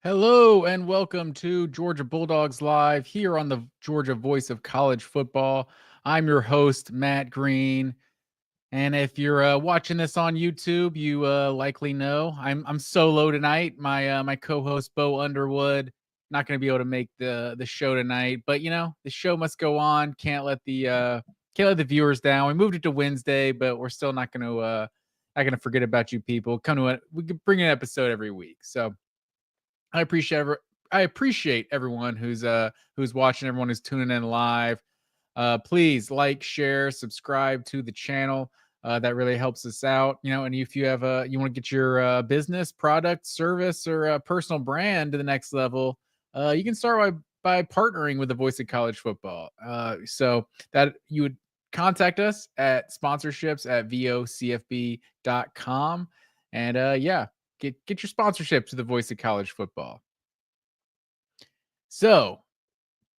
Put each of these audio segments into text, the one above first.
Hello and welcome to Georgia Bulldogs Live here on the Georgia Voice of College Football. I'm your host, Matt Green. And if you're watching this on YouTube, you likely know I'm solo tonight. My co-host Bo Underwood not going to be able to make the show tonight, but the show must go on. Can't let the viewers down. We moved it to Wednesday, but we're still not going to forget about you people. Come to it. We can bring an episode every week. So I appreciate everyone who's watching, everyone who's tuning in live. Please like, share, subscribe to the channel. That really helps us out. And if you have you want to get your business, product, service, or personal brand to the next level, you can start by partnering with the Voice of College Football. So that you would contact us at sponsorships@vocfb.com. And get your sponsorship to the Voice of College Football. So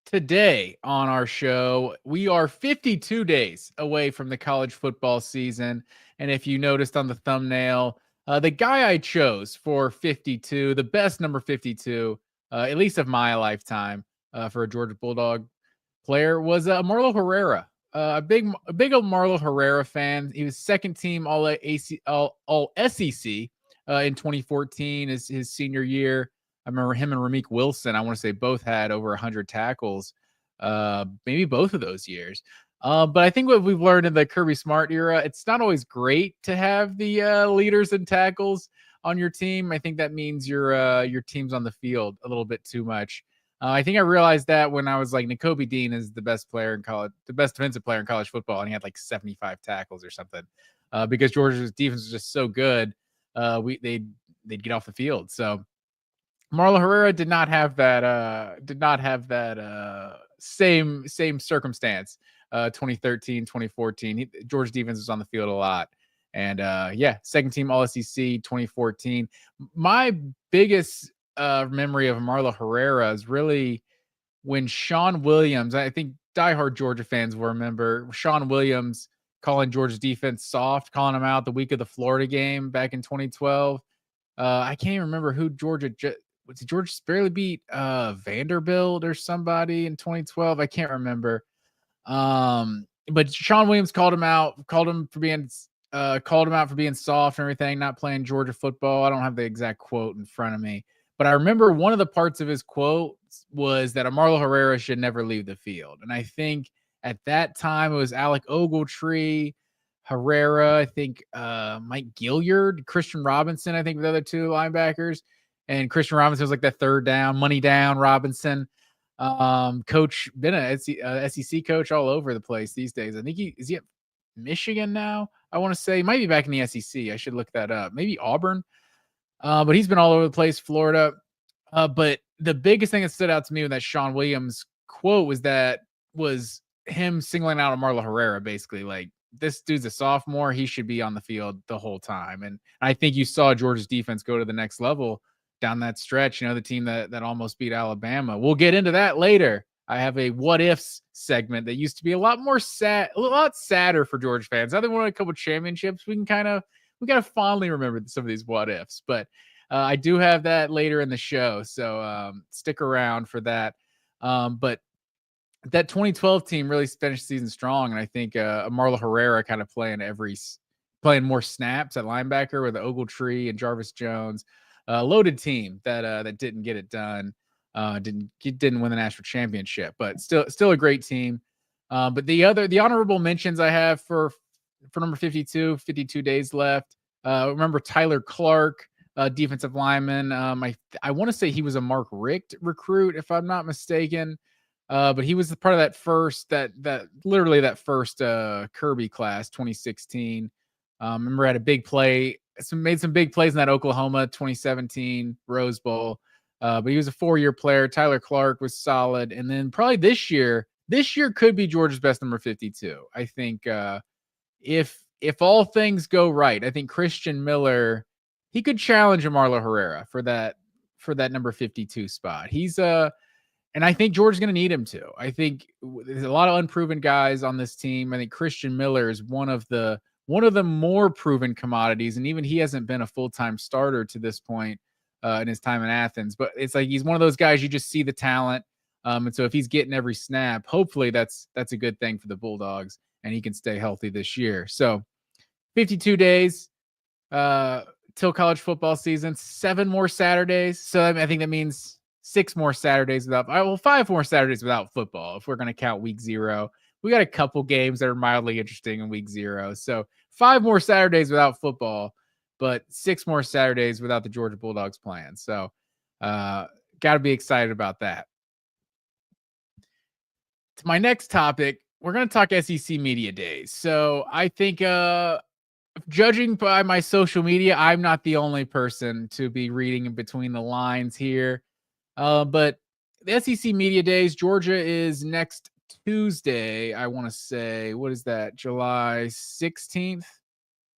today on our show, we are 52 days away from the college football season. And if you noticed on the thumbnail, the guy I chose for 52, the best number 52, at least of my lifetime, for a Georgia Bulldog player, was Marlo Herrera. A big old Marlo Herrera fan. He was second team all SEC in 2014, is his senior year. I remember him and Ramik Wilson, I want to say both had over 100 tackles, maybe both of those years. But I think what we've learned in the Kirby Smart era, it's not always great to have the leaders and tackles on your team. I think that means your team's on the field a little bit too much. I think I realized that when I was like, Nakobe Dean is the best player in college, the best defensive player in college football, and he had like 75 tackles or something, because Georgia's defense was just so good. They'd get off the field. So Marlon Herrera did not have that same circumstance. 2013, 2014, Georgia defense was on the field a lot. And second team All SEC 2014. My biggest memory of Marlo Herrera is really when Sean Williams, I think diehard Georgia fans will remember Sean Williams calling Georgia's defense soft, calling them out the week of the Florida game back in 2012. I can't even remember who Georgia barely beat Vanderbilt or somebody in 2012. I can't remember. But Sean Williams called him out for being soft and everything, not playing Georgia football. I don't have the exact quote in front of me, but I remember one of the parts of his quote was that Marlo Herrera should never leave the field. And I think at that time it was Alec Ogletree, Herrera, I think Mike Gilliard, Christian Robinson, I think the other two linebackers. And Christian Robinson was like the third down, money down Robinson. Coach, been a SEC coach all over the place these days. I think is he at Michigan now? I want to say he might be back in the SEC. I should look that up. Maybe Auburn. But he's been all over the place, Florida. But the biggest thing that stood out to me with that Sean Williams quote was him singling out Marlo Herrera, basically like, this dude's a sophomore. He should be on the field the whole time. And I think you saw Georgia's defense go to the next level down that stretch, the team that almost beat Alabama. We'll get into that later. I have a What-Ifs segment that used to be a lot sadder for Georgia fans. Now they won a couple championships. We kind of fondly remember some of these What-Ifs, but I do have that later in the show. So stick around for that. But that 2012 team really finished the season strong. And I think Marlo Herrera kind of playing more snaps at linebacker with Ogletree and Jarvis Jones. Loaded team that didn't get it done, didn't win the national championship, but still a great team. But the honorable mentions I have for number 52 days left. Remember Tyler Clark, defensive lineman. I want to say he was a Mark Richt recruit, if I'm not mistaken. But he was part of that first Kirby class, 2016. Remember had a big play. Made some big plays in that Oklahoma 2017 Rose Bowl. But he was a 4-year player. Tyler Clark was solid. And then probably this year could be Georgia's best number 52. I think if all things go right, I think Christian Miller, he could challenge Marlo Herrera for that number 52 spot. And I think Georgia's going to need him to. I think there's a lot of unproven guys on this team. I think Christian Miller is one of the more proven commodities, and even he hasn't been a full-time starter to this point. in his time in Athens. But it's like he's one of those guys you just see the talent. And so if he's getting every snap, hopefully that's a good thing for the Bulldogs, and he can stay healthy this year. So 52 days till college football season, 7 more Saturdays. So I think that means 6 more Saturdays without, 5 more Saturdays without football if we're going to count week 0. We got a couple games that are mildly interesting in week 0. So 5 more Saturdays without football, but 6 more Saturdays without the Georgia Bulldogs playing. So got to be excited about that. To my next topic, we're going to talk SEC Media Days. So I think judging by my social media, I'm not the only person to be reading in between the lines here. But the SEC Media Days, Georgia is next Tuesday. I want to say, what is that? July 16th.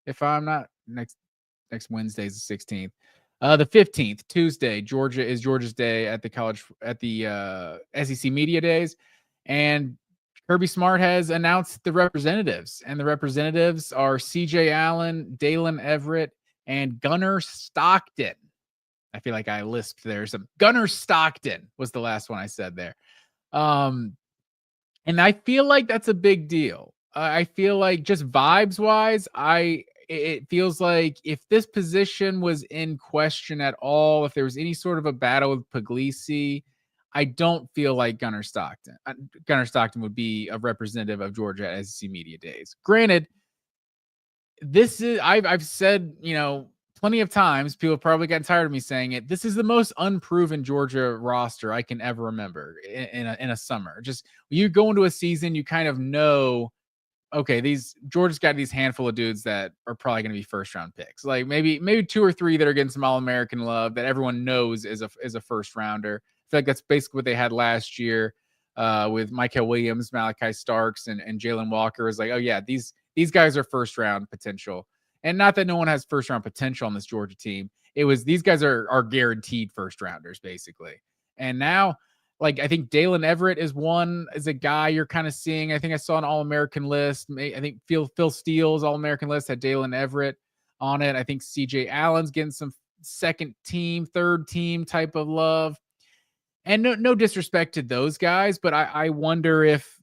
If I'm not next Wednesday is the 16th. The 15th, Tuesday, Georgia's day at the SEC Media Days. And Kirby Smart has announced the representatives, and the representatives are CJ Allen, Dalen Everett, and Gunnar Stockton. I feel like I lisped there. Gunnar Stockton was the last one I said there. And I feel like that's a big deal. I feel like just vibes wise, it feels like if this position was in question at all, if there was any sort of a battle with Puglisi, I don't feel like Gunnar Stockton would be a representative of Georgia at SEC Media Days. Granted, I've said, plenty of times, people have probably gotten tired of me saying it. This is the most unproven Georgia roster I can ever remember in a summer. Just you go into a season, you kind of know, okay, Georgia's got these handful of dudes that are probably going to be first round picks. Like maybe 2 or 3 that are getting some All-American love that everyone knows is a first rounder. I feel like that's basically what they had last year with Michael Williams, Malachi Starks, and Jalen Walker. Is like, oh yeah, these guys are first round potential. And not that no one has first round potential on this Georgia team. It was these guys are guaranteed first rounders basically. And now, like, I think Dalen Everett is a guy you're kind of seeing. I think I saw an All-American list. I think Phil Steele's All-American list had Dalen Everett on it. I think CJ Allen's getting some second team, third team type of love. And no disrespect to those guys, but I wonder if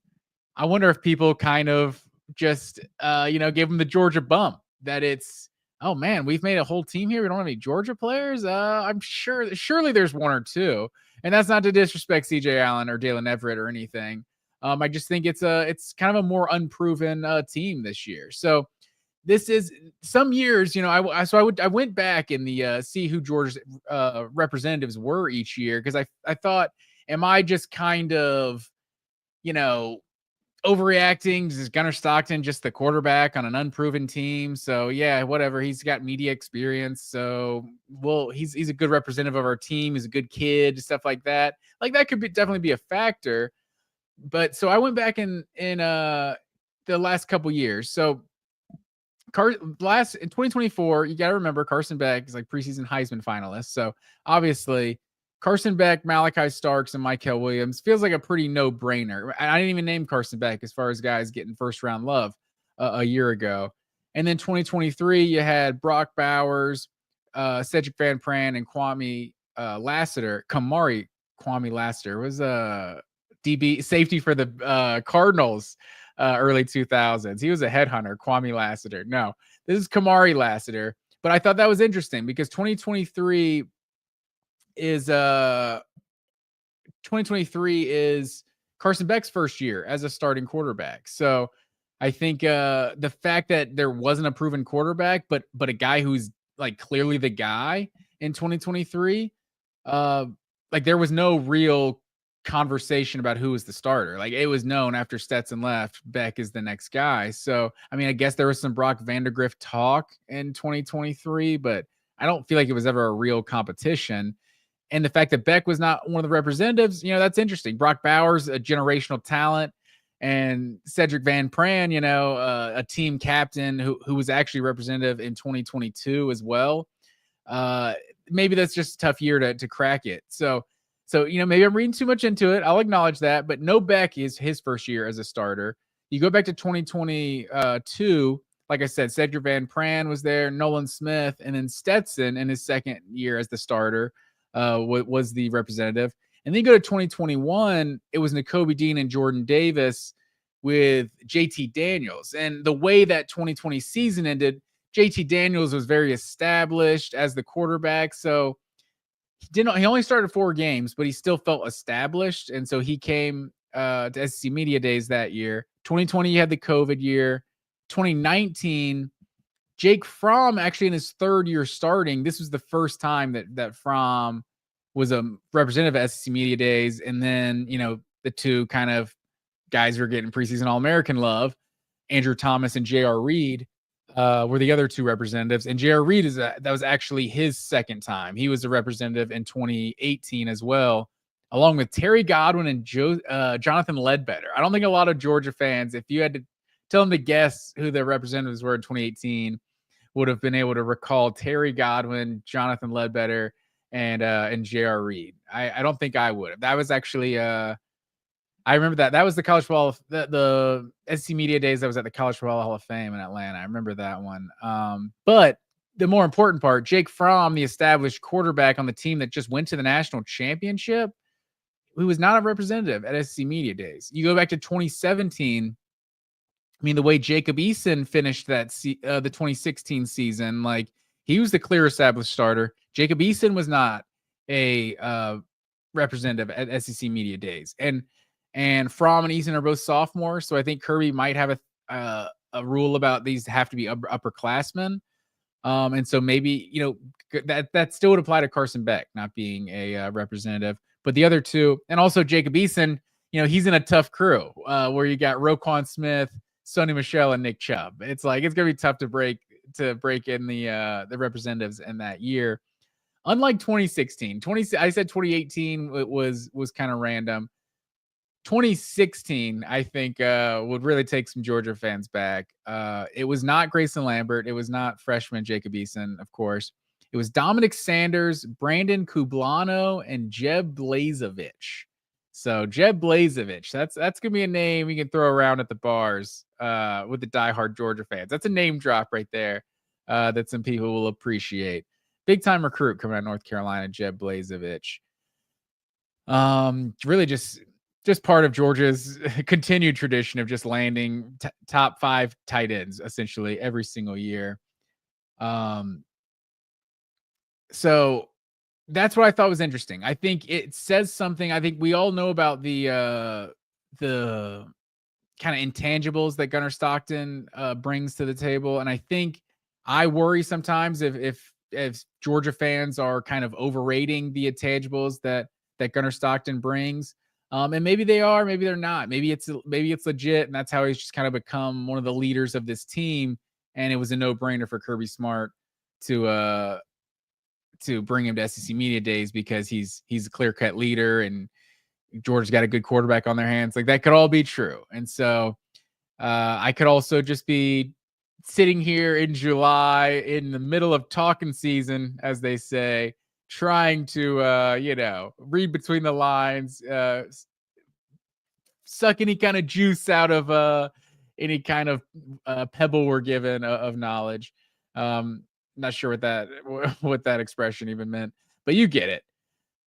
people kind of just gave them the Georgia bump, that it's, oh man, we've made a whole team here. We don't have any Georgia players. I'm surely there's 1 or 2. And that's not to disrespect CJ Allen or Dalen Everett or anything. I just think it's kind of a more unproven team this year. So this is some years, I went back in the see who Georgia's representatives were each year, because I thought, am I just kind of, overreacting? Is Gunnar Stockton just the quarterback on an unproven team? So yeah, whatever. He's got media experience, so he's a good representative of our team. He's a good kid, stuff like that. Like that could definitely be a factor. But so I went back in the last couple years. So in 2024, you got to remember Carson Beck is like preseason Heisman finalist. So obviously Carson Beck, Malachi Starks, and Michael Williams feels like a pretty no-brainer. I didn't even name Carson Beck as far as guys getting first-round love a year ago. And then 2023, you had Brock Bowers, Cedric Van Pran, and Kwame Lassiter. Kwame Lassiter was a DB safety for the Cardinals early 2000s. He was a headhunter, Kwame Lassiter. No, this is Kamari Lassiter. But I thought that was interesting because 2023 is Carson Beck's first year as a starting quarterback. So I think the fact that there wasn't a proven quarterback, but a guy who's like clearly the guy in 2023, like there was no real conversation about who was the starter. Like it was known after Stetson left, Beck is the next guy. So I mean, I guess there was some Brock Vandagriff talk in 2023, but I don't feel like it was ever a real competition. And the fact that Beck was not one of the representatives, that's interesting. Brock Bowers, a generational talent, and Cedric Van Pran, a team captain who was actually representative in 2022 as well. Maybe that's just a tough year to crack it. So maybe I'm reading too much into it. I'll acknowledge that, but no Beck is his first year as a starter. You go back to 2022, like I said, Cedric Van Pran was there, Nolan Smith, and then Stetson in his second year as the starter was the representative. And then you go to 2021, it was Nakobe Dean and Jordan Davis with JT Daniels. And the way that 2020 season ended, JT Daniels was very established as the quarterback. So he only started 4 games, but he still felt established. And so he came to SEC Media Days that year. 2020, he had the COVID year. 2019, Jake Fromm, actually in his 3rd year starting, this was the first time that Fromm was a representative at SEC Media Days. And then, the two kind of guys who are getting preseason All-American love, Andrew Thomas and J.R. Reed, were the other 2 representatives. And J.R. Reed that was actually his second time. He was a representative in 2018 as well, along with Terry Godwin and Jonathan Ledbetter. I don't think a lot of Georgia fans, if you had to tell them to guess who the representatives were in 2018, would have been able to recall Terry Godwin, Jonathan Ledbetter, and J.R. Reed. I don't think I would have. That was actually I remember that was the College Football, the SEC Media Days that was at the College Football Hall of Fame in Atlanta. I remember that one. But the more important part, Jake Fromm, the established quarterback on the team that just went to the national championship, who was not a representative at SEC Media Days. You go back to 2017. I mean, the way Jacob Eason finished the 2016 season, like he was the clear established starter. Jacob Eason was not a representative at SEC Media Days, and Fromm and Eason are both sophomores, so I think Kirby might have a rule about these have to be upperclassmen, and so maybe that still would apply to Carson Beck not being a representative, but the other two, and also Jacob Eason, he's in a tough crew where you got Roquan Smith, Sonny Michel, and Nick Chubb. It's gonna be tough to break in the representatives in that year. Unlike 2016, I said 2018 was kind of random. 2016, I think, would really take some Georgia fans back. It was not Grayson Lambert. It was not freshman Jacob Eason, of course. It was Dominic Sanders, Brandon Kublano, and Jeb Blazevich. So Jeb Blazevich, that's gonna be a name you can throw around at the bars with the diehard Georgia fans. That's a name drop right there that some people will appreciate. Big time recruit coming out of North Carolina, Jeb Blazevich. Really just part of Georgia's continued tradition of just landing top 5 tight ends essentially every single year. So that's what I thought was interesting. I think it says something. I think we all know about the kind of intangibles that Gunnar Stockton brings to the table, and I think I worry sometimes if Georgia fans are kind of overrating the intangibles that Gunnar Stockton brings. And maybe they are, maybe they're not. Maybe it's legit, and that's how he's just kind of become one of the leaders of this team. And it was a no-brainer for Kirby Smart to bring him to SEC Media Days because he's a clear-cut leader, and Georgia's got a good quarterback on their hands. Like that could all be true. And so I could also just be sitting here in July in the middle of talking season, as they say, trying to read between the lines, suck any kind of juice out of any kind of pebble we're given of knowledge. Not sure what that expression even meant, but you get it.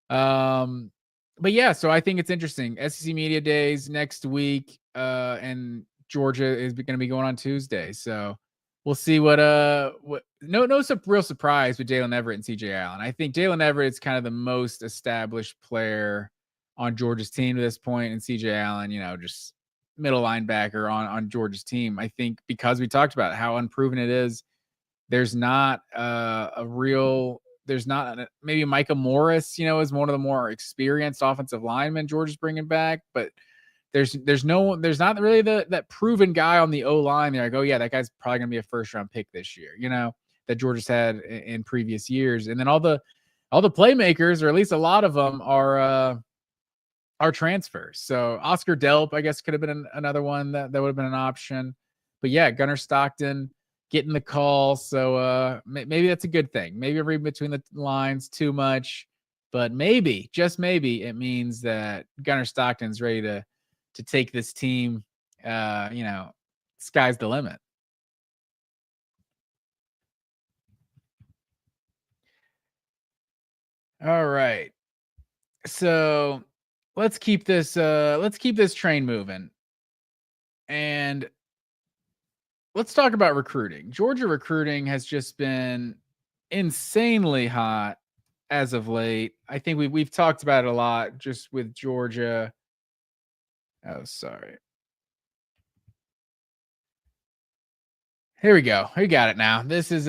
But yeah, so I think it's interesting. SEC Media Days next week, and Georgia is going to be going on Tuesday. So we'll see what no real surprise with Jalen Everett and CJ Allen. I think Jalen Everett is kind of the most established player on Georgia's team to this point, and CJ Allen, just middle linebacker on Georgia's team. I think because we talked about how unproven it is, there's not maybe Micah Morris, is one of the more experienced offensive linemen Georgia's bringing back, but there's not really that proven guy on the O-line. They're like, oh yeah, that guy's probably gonna be a first round pick this year, that Georgia's had in previous years. And then all the playmakers, or at least a lot of them, are transfers. So Oscar Delp, I guess, could have been another one that would have been an option. But yeah, Gunnar Stockton getting the call. So maybe that's a good thing. Maybe I read between the lines too much, but maybe, just maybe, it means that Gunnar Stockton's ready to take this team. Sky's the limit. All right. So let's keep this train moving. And let's talk about recruiting. Georgia recruiting has just been insanely hot as of late. I think we've talked about it a lot just with Georgia. Oh, sorry. Here we go. We got it now. This is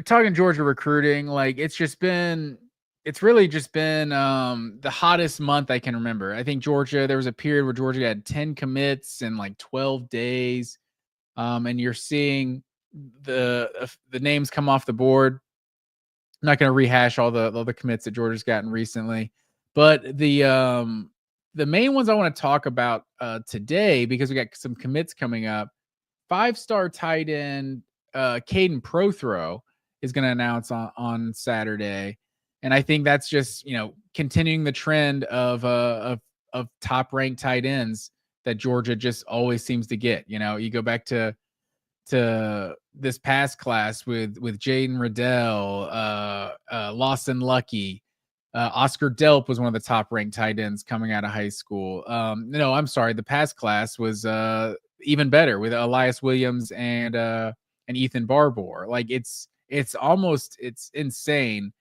talking Georgia recruiting. Like it's really just been the hottest month I can remember. I think Georgia, there was a period where Georgia had 10 commits in like 12 days. And you're seeing the names come off the board. I'm not going to rehash all the commits that Georgia's gotten recently, but the main ones I want to talk about today, because we got some commits coming up. 5-star tight end Caden Prothrow is going to announce on Saturday, and I think that's just continuing the trend of top ranked tight ends that Georgia just always seems to get. You go back to this past class with Jaden Riddell, Lawson Lucky, Oscar Delp was one of the top ranked tight ends coming out of high school. No, I'm sorry, the past class was even better with Elias Williams and Ethan Barbour. Like it's insane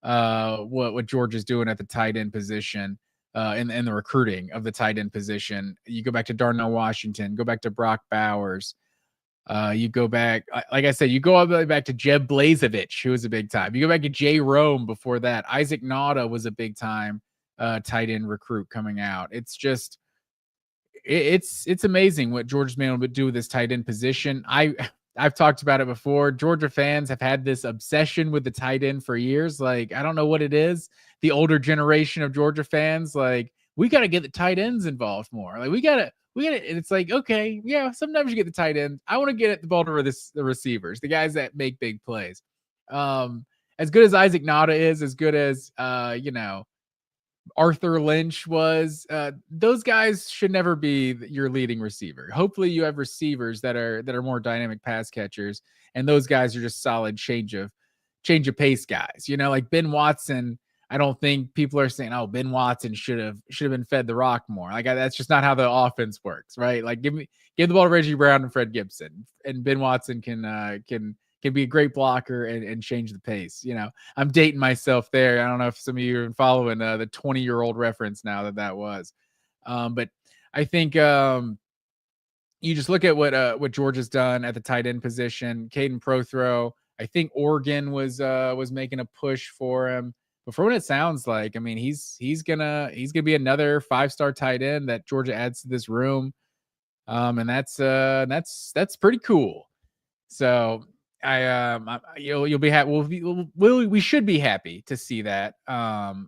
what Georgia's doing at the tight end position. In the recruiting of the tight end position, you go back to Darnell Washington, go back to Brock Bowers, you go back, like I said, you go all the way back to Jeb Blazevich, who was a big time. You go back to Jay Rome before that. Isaac Nauta was a big time tight end recruit coming out. It's just, it's amazing what Georgia's been able to do with this tight end position. I've talked about it before. Georgia fans have had this obsession with the tight end for years. Like, I don't know what it is. The older generation of Georgia fans, like, we got to get the tight ends involved more. Like, we got to, and it's like, okay, yeah, sometimes you get the tight end. I want to get at the ball to the receivers, the guys that make big plays. As good as Isaac Nauta is, as good as, Arthur Lynch was, those guys should never be your leading receiver. Hopefully you have receivers that are more dynamic pass catchers, and those guys are just solid change of pace guys. Like Ben Watson, I don't think people are saying, "Oh, Ben Watson should have been fed the rock more." Like that's just not how the offense works, right? Like give the ball to Reggie Brown and Fred Gibson, and Ben Watson can be a great blocker and change the pace. I'm dating myself there. I don't know if some of you are following the 20-year-old reference now that was. But I think you just look at what Georgia's done at the tight end position. Caden Prothrow, I think Oregon was making a push for him. But for what it sounds like, I mean, he's gonna be another 5-star tight end that Georgia adds to this room. And that's pretty cool. So you'll be happy. We should be happy to see that on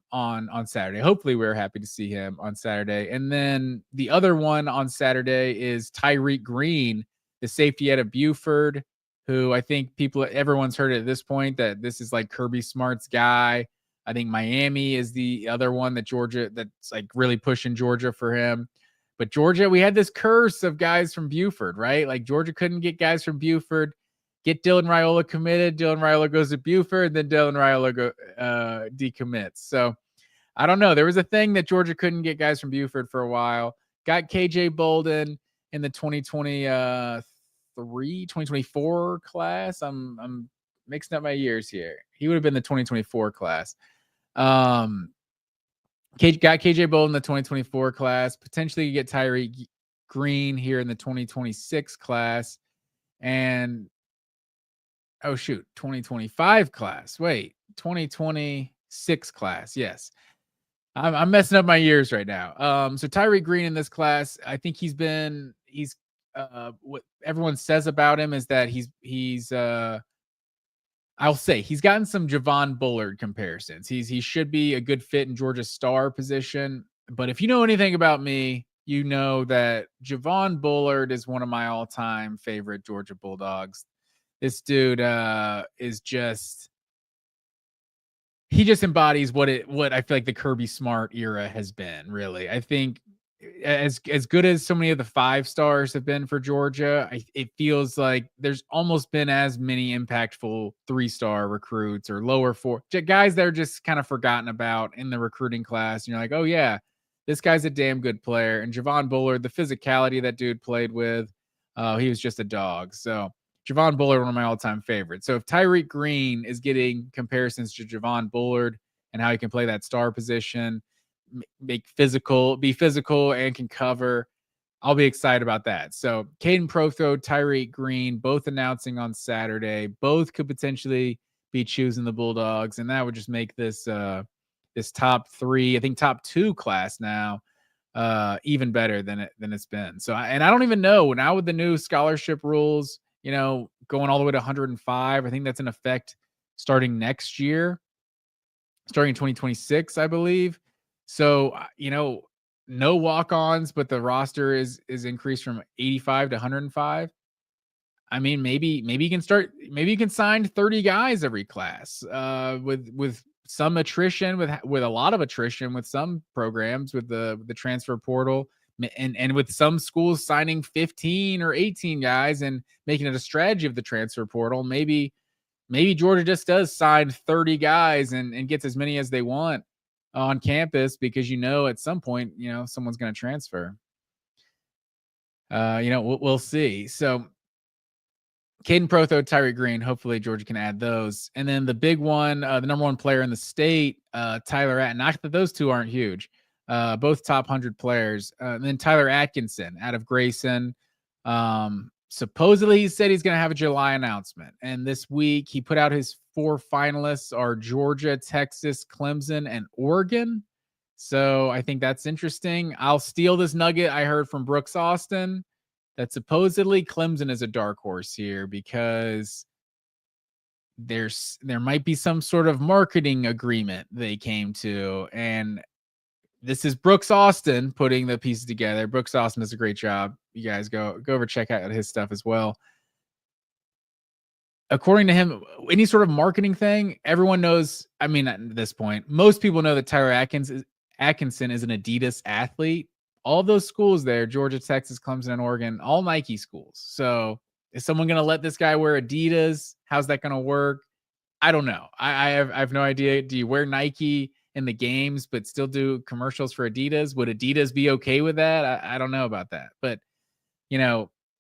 Saturday. Hopefully, we're happy to see him on Saturday. And then the other one on Saturday is Tyreek Green, the safety out of Buford, who I think everyone's heard at this point that this is like Kirby Smart's guy. I think Miami is the other one that's like really pushing Georgia for him. But Georgia, we had this curse of guys from Buford, right? Like Georgia couldn't get guys from Buford. Get Dylan Raiola committed. Dylan Raiola goes to Buford, then Dylan Raiola decommits. So I don't know. There was a thing that Georgia couldn't get guys from Buford for a while. Got KJ Bolden in the 2024 class. I'm mixing up my years here. He would have been the 2024 class. Got KJ Bolden in the 2024 class. Potentially get Tyreek Green here in the 2026 class. And 2025 class. Wait, 2026 class. Yes. I'm messing up my years right now. So Tyreek Green in this class, I think he's what everyone says about him is that I'll say he's gotten some Javon Bullard comparisons. He should be a good fit in Georgia's star position. But if you know anything about me, you know that Javon Bullard is one of my all-time favorite Georgia Bulldogs. This dude is he just embodies what I feel like the Kirby Smart era has been, really. I think as good as so many of the 5 stars have been for Georgia, it feels like there's almost been as many impactful 3-star recruits or lower four guys that are just kind of forgotten about in the recruiting class. And you're like, oh yeah, this guy's a damn good player. And Javon Bullard, the physicality that dude played with, he was just a dog. So Javon Bullard, one of my all-time favorites. So if Tyreek Green is getting comparisons to Javon Bullard and how he can play that star position, be physical, and can cover, I'll be excited about that. So Caden Protho, Tyreek Green, both announcing on Saturday. Both could potentially be choosing the Bulldogs, and that would just make this this top 3, I think top 2 class now even better than it's been. So I don't even know now with the new scholarship rules, going all the way to 105. I think that's in effect starting next year, starting in 2026, I believe. So, no walk-ons, but the roster is increased from 85 to 105. I mean, maybe you can sign 30 guys every class, with some attrition, with a lot of attrition with some programs with the transfer portal, and with some schools signing 15 or 18 guys and making it a strategy of the transfer portal. Maybe Georgia just does sign 30 guys and gets as many as they want on campus, because at some point someone's going to transfer. We'll see. So Caden Protho, Tyreek Green, hopefully Georgia can add those. And then the big one, the number 1 player in the state, Tyler Atkinson. Not that those two aren't huge, both top 100 players. And then Tyler Atkinson out of Grayson. Supposedly he said he's going to have a July announcement. And this week he put out his 4 finalists are Georgia, Texas, Clemson, and Oregon. So I think that's interesting. I'll steal this nugget I heard from Brooks Austin that supposedly Clemson is a dark horse here because there might be some sort of marketing agreement they came to. And this is Brooks Austin putting the pieces together. Brooks Austin does a great job. You guys go over, check out his stuff as well. According to him, any sort of marketing thing, everyone knows. I mean, at this point, most people know that Tyler Atkinson is an Adidas athlete. All those schools there, Georgia, Texas, Clemson, and Oregon, all Nike schools. So is someone going to let this guy wear Adidas? How's that going to work? I don't know. I have no idea. Do you wear Nike in the games but still do commercials for Adidas? Would Adidas be okay with that? I don't know about that. But,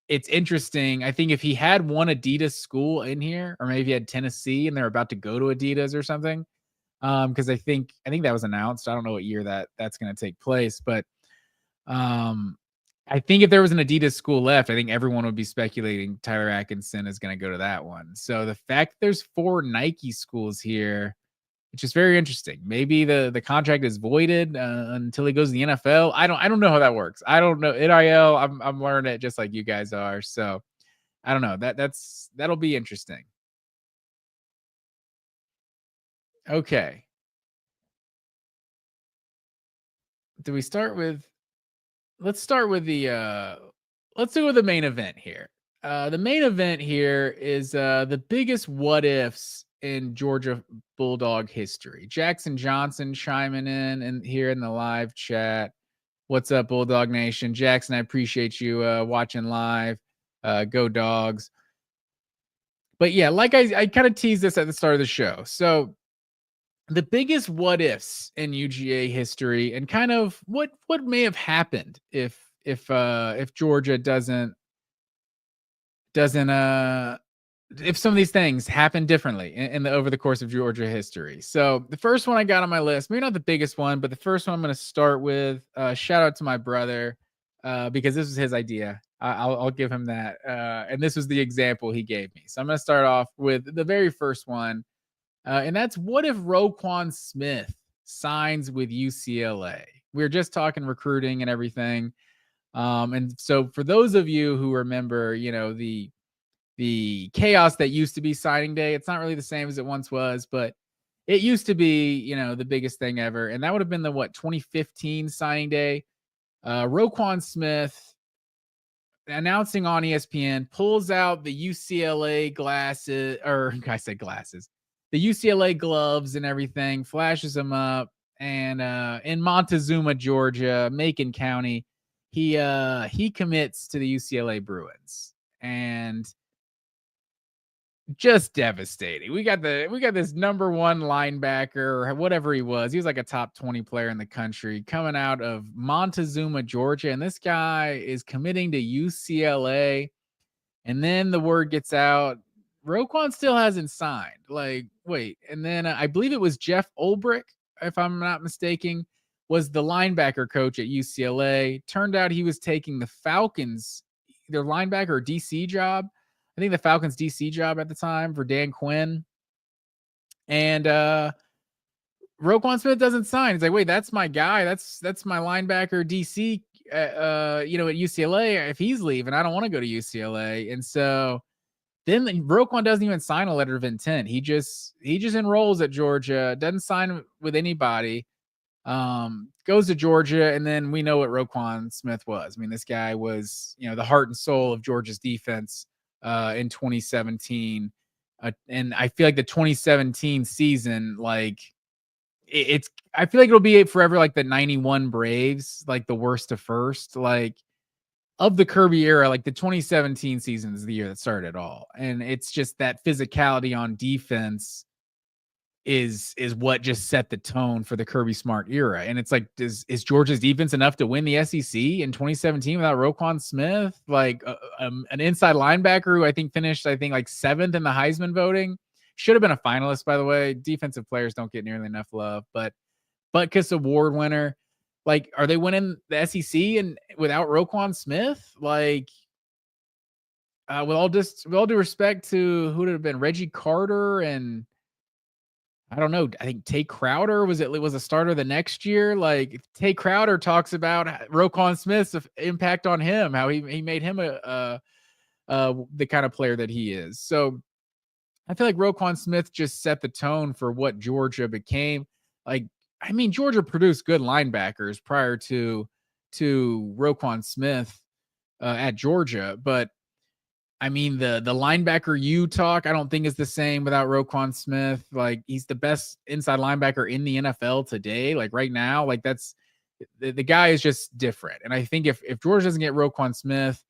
it's interesting. I think if he had one Adidas school in here, or maybe he had Tennessee and they're about to go to Adidas or something, because I think that was announced. I don't know what year that's going to take place, but I think if there was an Adidas school left, I think everyone would be speculating Tyler Atkinson is going to go to that one. So the fact there's 4 Nike schools here, which is very interesting. Maybe the contract is voided until he goes to the NFL. I don't know how that works. I don't know. NIL, I'm learning it just like you guys are. So I don't know. That'll be interesting. Okay. Do we start with? Let's start with let's do with the main event here. The main event here is the biggest what ifs in Georgia Bulldog history. Jackson Johnson chiming in and here in the live chat. What's up, Bulldog Nation? Jackson, I appreciate you watching live. Go Dogs. But yeah, like I kind of teased this at the start of the show. So the biggest what ifs in UGA history, and kind of what may have happened if Georgia doesn't if some of these things happen differently in the over the course of Georgia history. So the first one I got on my list, maybe not the biggest one, but the first one I'm going to start with. Shout out to my brother because this was his idea. I'll give him that, and this was the example he gave me. So I'm going to start off with the very first one. And that's, what if Roquan Smith signs with UCLA? We were just talking recruiting and everything. And so for those of you who remember, the chaos that used to be signing day, it's not really the same as it once was, but it used to be, the biggest thing ever. And that would have been the 2015 signing day. Roquan Smith announcing on ESPN pulls out the UCLA glasses, or I said glasses, the UCLA gloves and everything, flashes them up, and in Montezuma, Georgia, Macon County, he commits to the UCLA Bruins, and just devastating. We got this number one linebacker, or whatever he was. He was like a top 20 player in the country, coming out of Montezuma, Georgia, and this guy is committing to UCLA. And then the word gets out, Roquan still hasn't signed. Like, wait. And then I believe it was Jeff Ulbrich, if I'm not mistaken, was the linebacker coach at UCLA. Turned out he was taking the Falcons, their linebacker or DC job. I think the Falcons DC job at the time for Dan Quinn. And Roquan Smith doesn't sign. He's like, wait, that's my guy. That's my linebacker DC at UCLA. If he's leaving, I don't want to go to UCLA. And so then Roquan doesn't even sign a letter of intent. He just enrolls at Georgia, doesn't sign with anybody, goes to Georgia, and then we know what Roquan Smith was. I mean, this guy was, the heart and soul of Georgia's defense in 2017. And I feel like the 2017 season, like, I feel like it'll be forever like the 91 Braves, like the worst to first, like of the Kirby era. Like the 2017 season is the year that started it all. And it's just that physicality on defense is what just set the tone for the Kirby Smart era. And it's like, is Georgia's defense enough to win the SEC in 2017 without Roquan Smith? Like an inside linebacker who I think finished, like 7th in the Heisman voting. Should have been a finalist, by the way. Defensive players don't get nearly enough love, but Butkus Award winner. Like, are they winning the SEC and without Roquan Smith? Like, with all due respect to who would have been Reggie Carter and I don't know. I think Tay Crowder was a starter the next year. Like Tay Crowder talks about Roquan Smith's impact on him, how he made him the kind of player that he is. So I feel like Roquan Smith just set the tone for what Georgia became. Like, I mean, Georgia produced good linebackers prior to Roquan Smith at Georgia, but I mean, the linebacker you talk, I don't think is the same without Roquan Smith. Like, he's the best inside linebacker in the NFL today. Like right now, like that's the guy is just different. And I think if Georgia doesn't get Roquan Smith,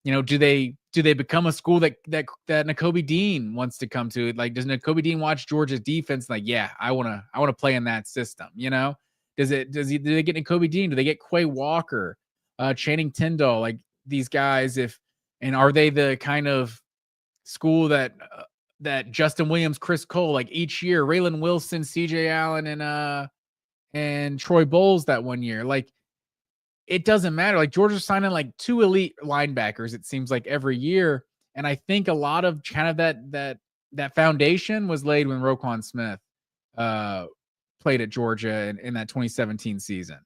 do they become a school that Nakobe Dean wants to come to? Like, does Nakobe Dean watch Georgia's defense? Like, yeah, I want to play in that system. Do they get Nakobe Dean? Do they get Quay Walker, Channing Tindall? Like these guys, and are they the kind of school that Justin Williams, Chris Cole, like each year, Raylan Wilson, CJ Allen, and Troy Bowles that one year? Like, it doesn't matter. Like Georgia's signing like 2 elite linebackers, it seems like every year. And I think a lot of kind of that foundation was laid when Roquan Smith played at Georgia in that 2017 season.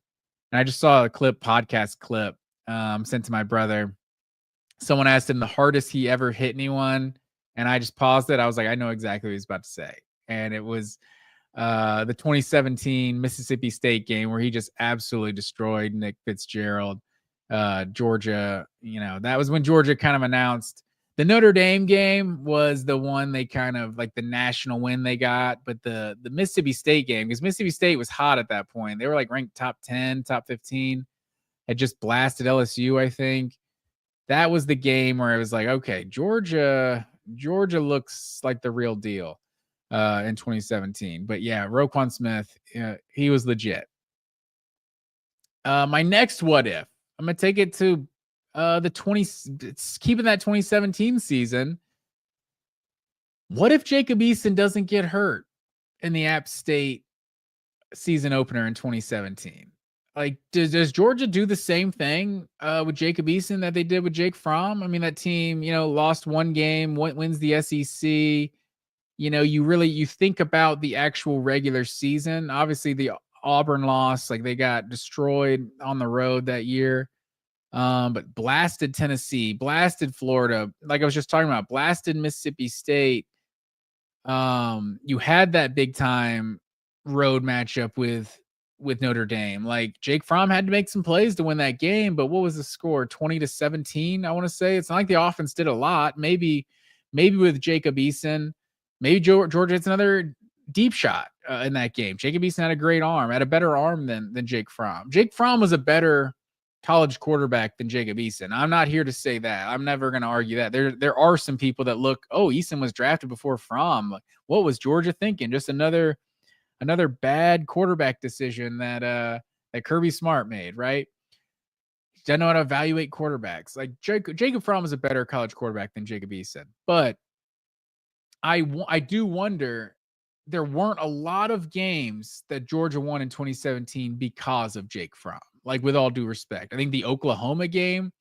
And I just saw a podcast clip sent to my brother. Someone asked him the hardest he ever hit anyone, and I just paused it. I was like, I know exactly what he's about to say. And it was the 2017 Mississippi State game where he just absolutely destroyed Nick Fitzgerald. Georgia, that was when Georgia kind of announced. The Notre Dame game was the one they kind of like the national win they got, but the Mississippi State game, because Mississippi State was hot at that point. They were like ranked top 10, top 15, had just blasted LSU, I think. That was the game where it was like, okay, Georgia looks like the real deal in 2017. But yeah, Roquan Smith, he was legit. My next what if, I'm going to take it to keeping that 2017 season. What if Jacob Eason doesn't get hurt in the App State season opener in 2017? Like, does Georgia do the same thing with Jacob Eason that they did with Jake Fromm? I mean, that team, lost one game, wins the SEC. You think about the actual regular season. Obviously, the Auburn loss, like they got destroyed on the road that year. But blasted Tennessee, blasted Florida. Like I was just talking about, blasted Mississippi State. You had that big time road matchup with Notre Dame. Like Jake Fromm had to make some plays to win that game, but what was the score? 20-17, I want to say. It's not like the offense did a lot. Maybe with Jacob Eason, maybe Georgia hits another deep shot in that game. Jacob Eason had a great arm, had a better arm than Jake Fromm. Jake Fromm was a better college quarterback than Jacob Eason. I'm not here to say that. I'm never going to argue that. There are some people that look, oh, Eason was drafted before Fromm. What was Georgia thinking? Just another bad quarterback decision that Kirby Smart made, right? Doesn't know how to evaluate quarterbacks. Like Jacob Fromm is a better college quarterback than Jacob Eason. But I do wonder, there weren't a lot of games that Georgia won in 2017 because of Jake Fromm. Like, with all due respect, I think the Oklahoma game,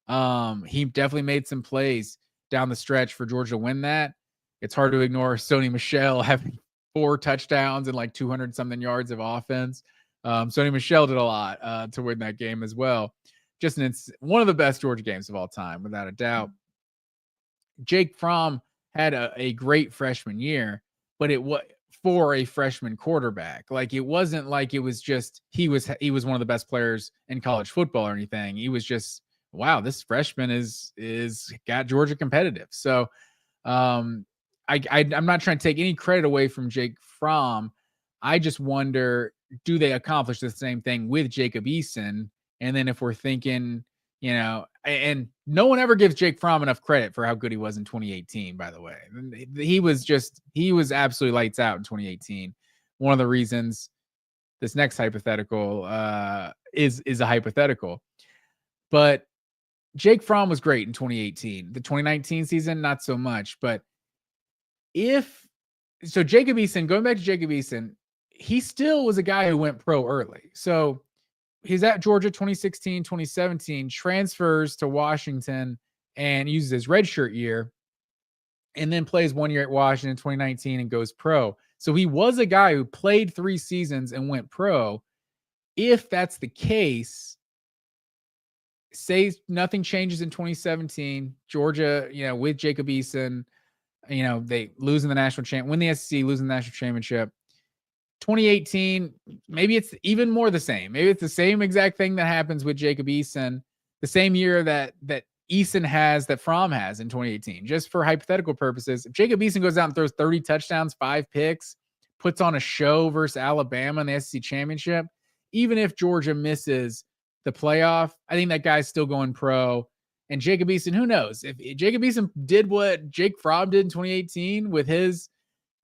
he definitely made some plays down the stretch for Georgia to win that. It's hard to ignore Sony Michel having 4 touchdowns and like 200 something yards of offense. Sony Michel did a lot to win that game as well. Just one of the best Georgia games of all time, without a doubt. Jake Fromm had a great freshman year, but it was for a freshman quarterback. Like, it wasn't like it was just he was one of the best players in college football or anything. He was just, wow, this freshman is got Georgia competitive. So I'm not trying to take any credit away from Jake Fromm. I just wonder, do they accomplish the same thing with Jacob Eason? And then if we're thinking, and no one ever gives Jake Fromm enough credit for how good he was in 2018, by the way. He was absolutely lights out in 2018. One of the reasons this next hypothetical is a hypothetical. But Jake Fromm was great in 2018. The 2019 season, not so much. But Jacob Eason, going back to Jacob Eason, he still was a guy who went pro early. So he's at Georgia 2016, 2017, transfers to Washington and uses his redshirt year, and then plays 1 year at Washington in 2019 and goes pro. So he was a guy who played 3 seasons and went pro. If that's the case, say nothing changes in 2017, Georgia, with Jacob Eason, they lose in the national championship, win the SEC, losing the national championship. 2018, maybe it's even more the same. Maybe it's the same exact thing that happens with Jacob Eason, the same year that Eason has, that Fromm has in 2018. Just for hypothetical purposes, if Jacob Eason goes out and throws 30 touchdowns, 5 picks, puts on a show versus Alabama in the SEC championship, even if Georgia misses the playoff, I think that guy's still going pro. And Jacob Eason, who knows? If Jacob Eason did what Jake Fromm did in 2018 with his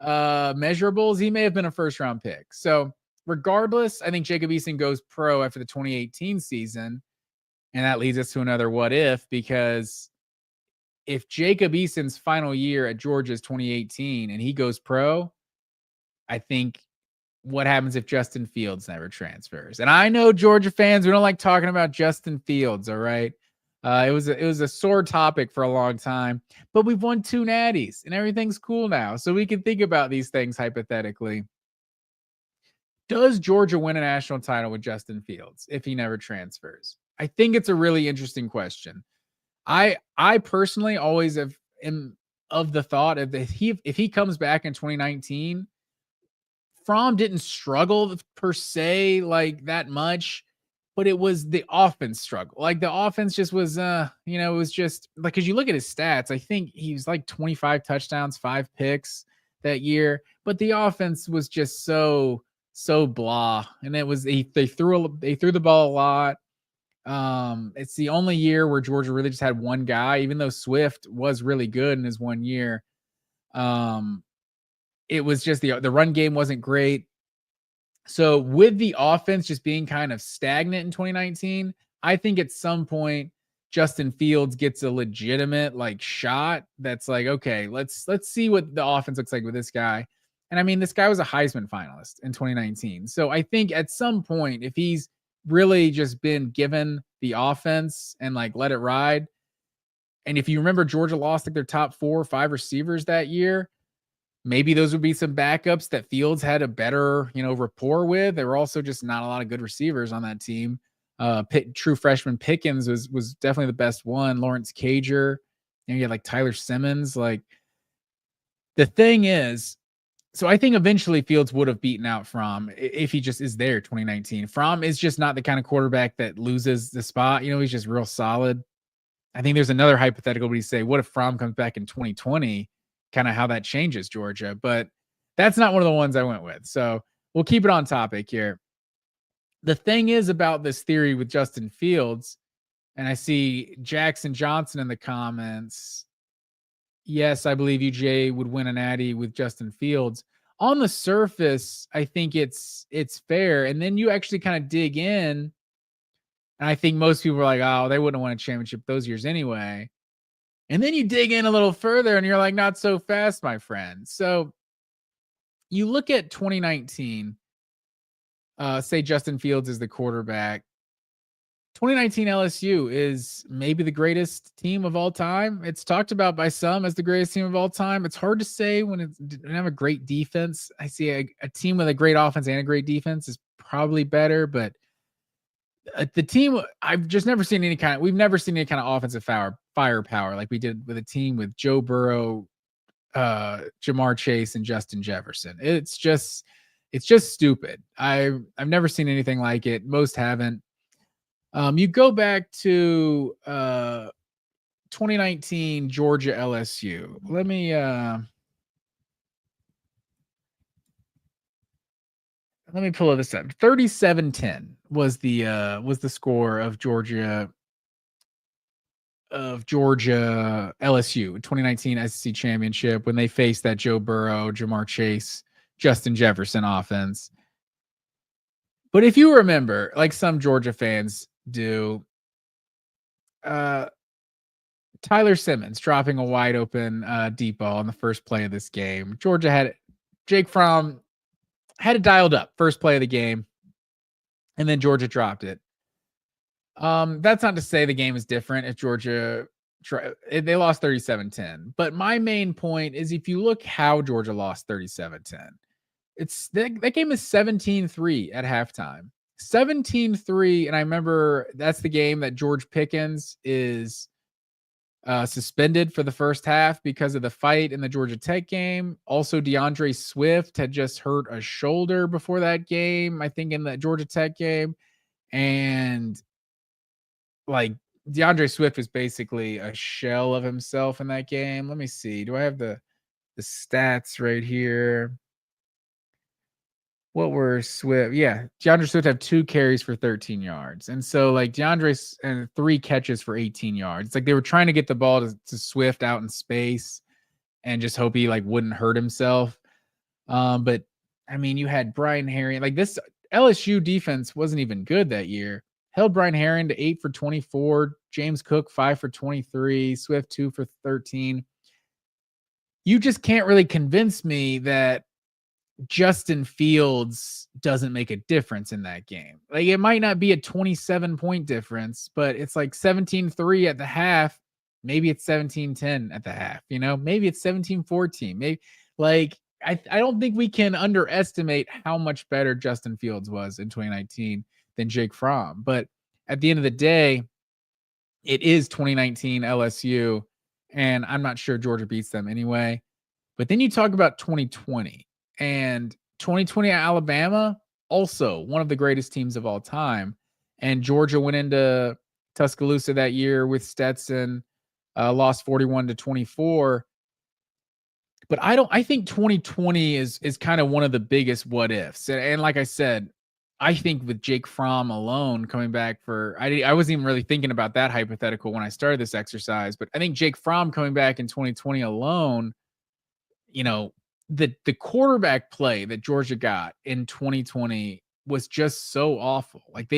measurables, he may have been a first round pick. So regardless, I think Jacob Eason goes pro after the 2018 season. And that leads us to another what if, because if Jacob Eason's final year at Georgia is 2018 and he goes pro, I think what happens if Justin Fields never transfers? And I know Georgia fans, we don't like talking about Justin Fields. All right. It was a sore topic for a long time, but we've won 2 natties and everything's cool now. So we can think about these things hypothetically. Does Georgia win a national title with Justin Fields if he never transfers? I think it's a really interesting question. I personally always am of the thought of if he comes back in 2019, Fromm didn't struggle per se like that much, but it was the offense struggle. Like, the offense just was, it was just like, because you look at his stats, I think he was like 25 touchdowns, 5 picks that year, but the offense was just so blah. And it was, they threw the ball a lot. It's the only year where Georgia really just had one guy, even though Swift was really good in his 1 year. It was just the run game wasn't great. So with the offense just being kind of stagnant in 2019, I think at some point Justin Fields gets a legitimate shot that's like, okay, let's see what the offense looks like with this guy. And I mean, this guy was a Heisman finalist in 2019. So I think at some point, if he's really just been given the offense and let it ride, and if you remember, Georgia lost their top 4 or 5 receivers that year, maybe those would be some backups that Fields had a better, rapport with. There were also just not a lot of good receivers on that team. True freshman Pickens was definitely the best one. Lawrence Cager, you had Tyler Simmons. The thing is, so I think eventually Fields would have beaten out Fromm if he just is there 2019. Fromm is just not the kind of quarterback that loses the spot. He's just real solid. I think there's another hypothetical where you say, what if Fromm comes back in 2020? Kind of how that changes Georgia, but that's not one of the ones I went with. So we'll keep it on topic here. The thing is about this theory with Justin Fields, and I see Jackson Johnson in the comments. Yes, I believe UJ would win a natty with Justin Fields. On the surface, I think it's fair. And then you actually kind of dig in, and I think most people are like, oh, they wouldn't have won a championship those years anyway. And then you dig in a little further and you're like, not so fast, my friend. So you look at 2019, say Justin Fields is the quarterback. 2019 LSU is maybe the greatest team of all time. It's talked about by some as the greatest team of all time. It's hard to say when it didn't have a great defense. I see a team with a great offense and a great defense is probably better, but the team, I've just never seen we've never seen any kind of offensive firepower like we did with a team with Joe Burrow, Jamar Chase, and Justin Jefferson. It's just stupid. I've never seen anything like it. Most haven't. You go back to 2019 Georgia LSU. Let me pull this up. 37-10 was the score of Georgia LSU 2019 SEC championship when they faced that Joe Burrow, Jamar Chase, Justin Jefferson offense. But if you remember, like some Georgia fans do, Tyler Simmons dropping a wide open deep ball on the first play of this game. Georgia had Jake Fromm had it dialed up first play of the game, and then Georgia dropped it. That's not to say the game is different if Georgia they lost 37-10. But my main point is if you look how Georgia lost 37-10, it's that game is 17-3 at halftime. 17-3, and I remember that's the game that George Pickens is suspended for the first half because of the fight in the Georgia Tech game. Also, DeAndre Swift had just hurt a shoulder before that game, I think in the Georgia Tech game. And like DeAndre Swift is basically a shell of himself in that game. Let me see. Do I have the stats right here? What were Swift? Yeah, DeAndre Swift had 2 carries for 13 yards. And so like DeAndre and 3 catches for 18 yards. It's like they were trying to get the ball to Swift out in space and just hope he like wouldn't hurt himself. But I mean, you had Brian Herring. Like this LSU defense wasn't even good that year. Held Brian Herring to 8 for 24, James Cook 5 for 23, Swift 2 for 13. You just can't really convince me that Justin Fields doesn't make a difference in that game. Like it might not be a 27-point difference, but it's like 17-3 at the half. Maybe it's 17-10 at the half, you know, maybe it's 17-14. Maybe like I don't think we can underestimate how much better Justin Fields was in 2019 than Jake Fromm. But at the end of the day, it is 2019 LSU, and I'm not sure Georgia beats them anyway. But then you talk about 2020. And 2020 Alabama, also one of the greatest teams of all time. And Georgia went into Tuscaloosa that year with Stetson, lost 41-24. But I think 2020 is kind of one of the biggest what ifs. And like I said, I think with Jake Fromm alone coming back I wasn't even really thinking about that hypothetical when I started this exercise, but I think Jake Fromm coming back in 2020 alone, you know, the quarterback play that Georgia got in 2020 was just so awful. Like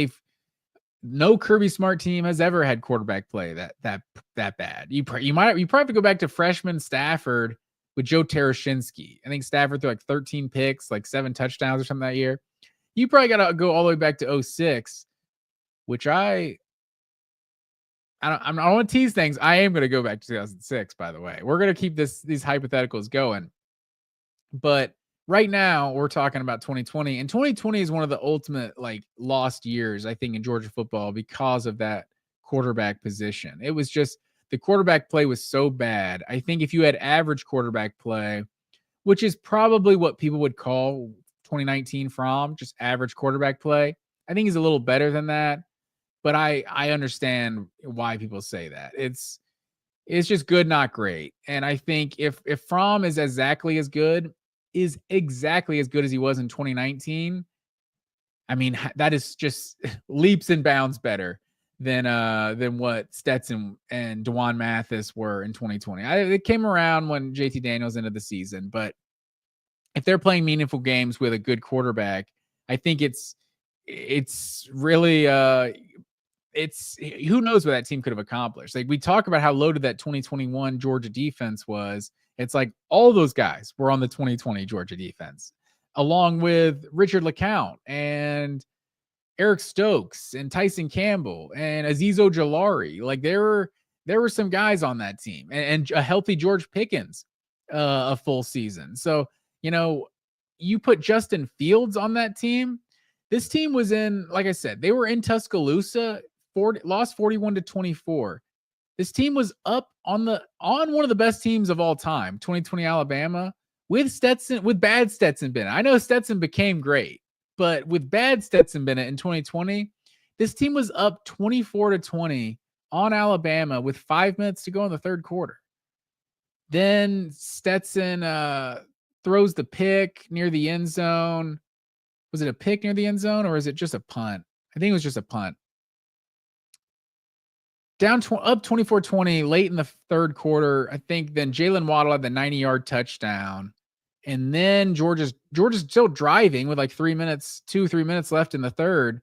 no Kirby Smart team has ever had quarterback play that bad. You probably have to go back to freshman Stafford with Joe Tarashinsky. I think Stafford threw like 13 picks, like 7 touchdowns or something that year. You probably got to go all the way back to 2006, which I don't want to tease things. I am going to go back to 2006, by the way. We're going to keep these hypotheticals going. But right now we're talking about 2020, and 2020 is one of the ultimate like lost years, I think, in Georgia football because of that quarterback position. It was just the quarterback play was so bad. I think if you had average quarterback play, which is probably what people would call 2019 from just average quarterback play, I think he's a little better than that. But I understand why people say that. It's just good, not great. And I think if Fromm is exactly as good as he was in 2019, I mean, that is just leaps and bounds better than what Stetson and Dwan Mathis were in 2020. It came around when JT Daniels ended the season, but if they're playing meaningful games with a good quarterback, I think it's really it's who knows what that team could have accomplished. Like, we talk about how loaded that 2021 Georgia defense was. It's like all those guys were on the 2020 Georgia defense, along with Richard LeCount and Eric Stokes and Tyson Campbell and Azeez Ojulari. Like, there were some guys on that team, and a healthy George Pickens a full season. So, you put Justin Fields on that team. This team was in, like I said, they were in Tuscaloosa, lost 41-24. This team was up on one of the best teams of all time, 2020 Alabama, with bad Stetson Bennett. I know Stetson became great, but with bad Stetson Bennett in 2020, this team was up 24-20 on Alabama with 5 minutes to go in the third quarter. Then Stetson throws the pick near the end zone. Was it a pick near the end zone, or is it just a punt? I think it was just a punt. Up 24-20 late in the third quarter. I think then Jalen Waddle had the 90-yard touchdown. And then Georgia's still driving with like 3 minutes left in the third.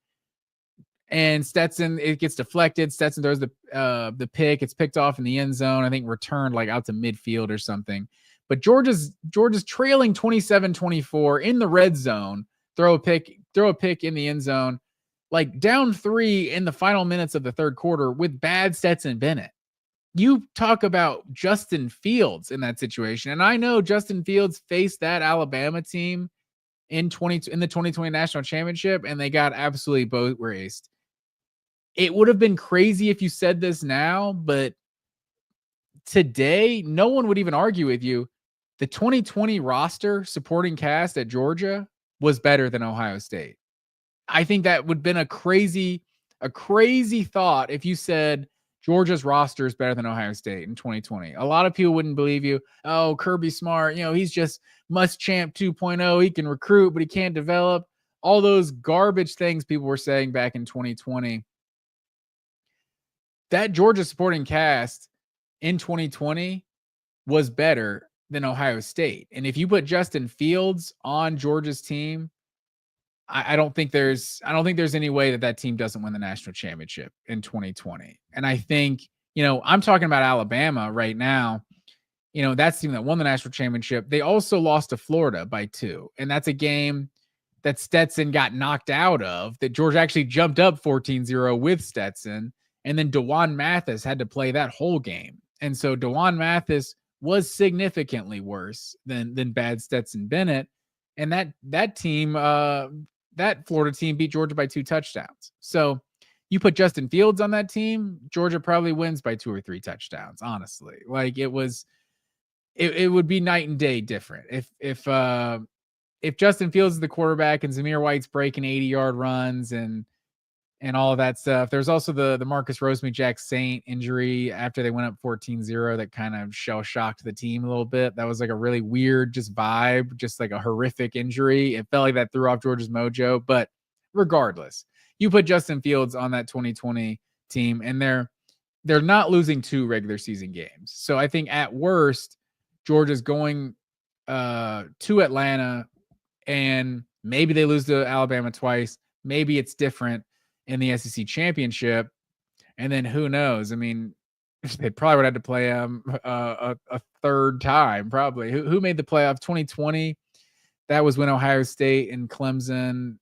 And Stetson, it gets deflected. Stetson throws the pick. It's picked off in the end zone. I think returned like out to midfield or something. But Georgia's trailing 27-24 in the red zone. Throw a pick in the end zone, like down 3 in the final minutes of the third quarter with bad Stetson Bennett. You talk about Justin Fields in that situation. And I know Justin Fields faced that Alabama team in the 2020 national championship, and they got absolutely boat raced. It would have been crazy if you said this now, but today, no one would even argue with you. The 2020 roster supporting cast at Georgia was better than Ohio State. I think that would have been a crazy thought if you said Georgia's roster is better than Ohio State in 2020. A lot of people wouldn't believe you. Oh, Kirby Smart, he's just Muschamp 2.0. He can recruit, but he can't develop. All those garbage things people were saying back in 2020. That Georgia supporting cast in 2020 was better than Ohio State. And if you put Justin Fields on Georgia's team, I don't think there's any way that team doesn't win the national championship in 2020. And I think, I'm talking about Alabama right now. That's the team that won the national championship. They also lost to Florida by 2. And that's a game that Stetson got knocked out of, that Georgia actually jumped up 14-0 with Stetson. And then Dwan Mathis had to play that whole game. And so Dwan Mathis was significantly worse than bad Stetson Bennett. And that team, that Florida team beat Georgia by 2 touchdowns. So you put Justin Fields on that team, Georgia probably wins by 2 or 3 touchdowns, honestly. Like, it would be night and day different. If Justin Fields is the quarterback and Zamir White's breaking 80-yard runs and all of that stuff. There's also the Marcus Rosemy-Jack Saint injury after they went up 14-0 that kind of shell-shocked the team a little bit. That was like a really weird just vibe, just like a horrific injury. It felt like that threw off Georgia's mojo. But regardless, you put Justin Fields on that 2020 team, and they're not losing 2 regular season games. So I think at worst, Georgia's going to Atlanta, and maybe they lose to Alabama twice. Maybe it's different in the SEC championship. And then who knows? I mean, they probably would have to play a third time, probably. Who made the playoff? 2020. That was when Ohio State and Clemson,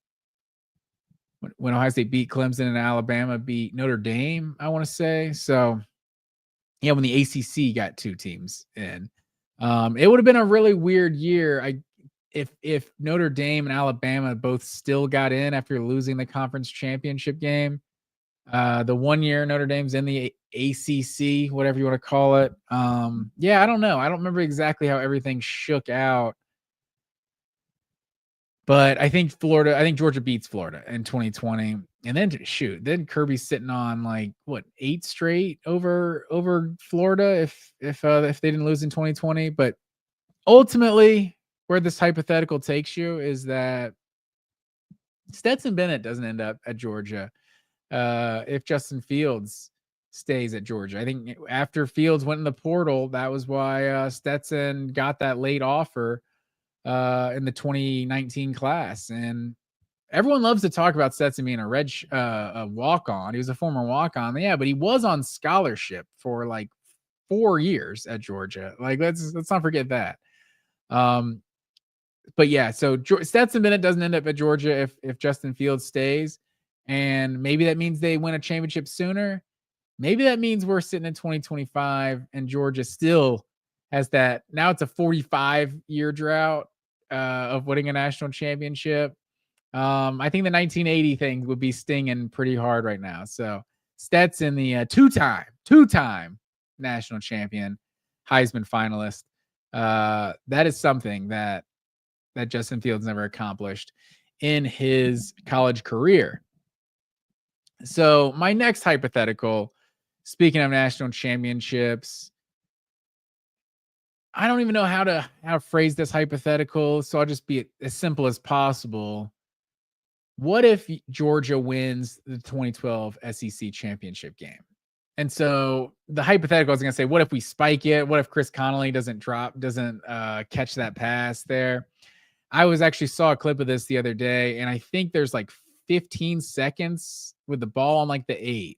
when Ohio State beat Clemson and Alabama beat Notre Dame, I want to say. So, yeah, when the ACC got 2 teams in. It would have been a really weird year. If Notre Dame and Alabama both still got in after losing the conference championship game, the 1 year Notre Dame's in the ACC, whatever you want to call it. Yeah, I don't know. I don't remember exactly how everything shook out, but I think Georgia beats Florida in 2020. And then Kirby's sitting on like 8 straight over Florida if they didn't lose in 2020. But ultimately, where this hypothetical takes you is that Stetson Bennett doesn't end up at Georgia if Justin Fields stays at Georgia. I think after Fields went in the portal, that was why Stetson got that late offer in the 2019 class. And everyone loves to talk about Stetson being a walk-on. He was a former walk-on. Yeah, but he was on scholarship for like 4 years at Georgia. Like, let's not forget that. But yeah, so Stetson Bennett doesn't end up at Georgia if Justin Fields stays. And maybe that means they win a championship sooner. Maybe that means we're sitting in 2025 and Georgia still has that. Now it's a 45-year drought of winning a national championship. I think the 1980 thing would be stinging pretty hard right now. So Stetson, the two-time national champion, Heisman finalist. That is something that Justin Fields never accomplished in his college career. So my next hypothetical, speaking of national championships, I don't even know how to phrase this hypothetical, so I'll just be as simple as possible. What if Georgia wins the 2012 SEC championship game? And so the hypothetical, I was going to say, what if we spike it? What if Chris Connolly doesn't catch that pass there? I actually saw a clip of this the other day, and I think there's like 15 seconds with the ball on like the 8,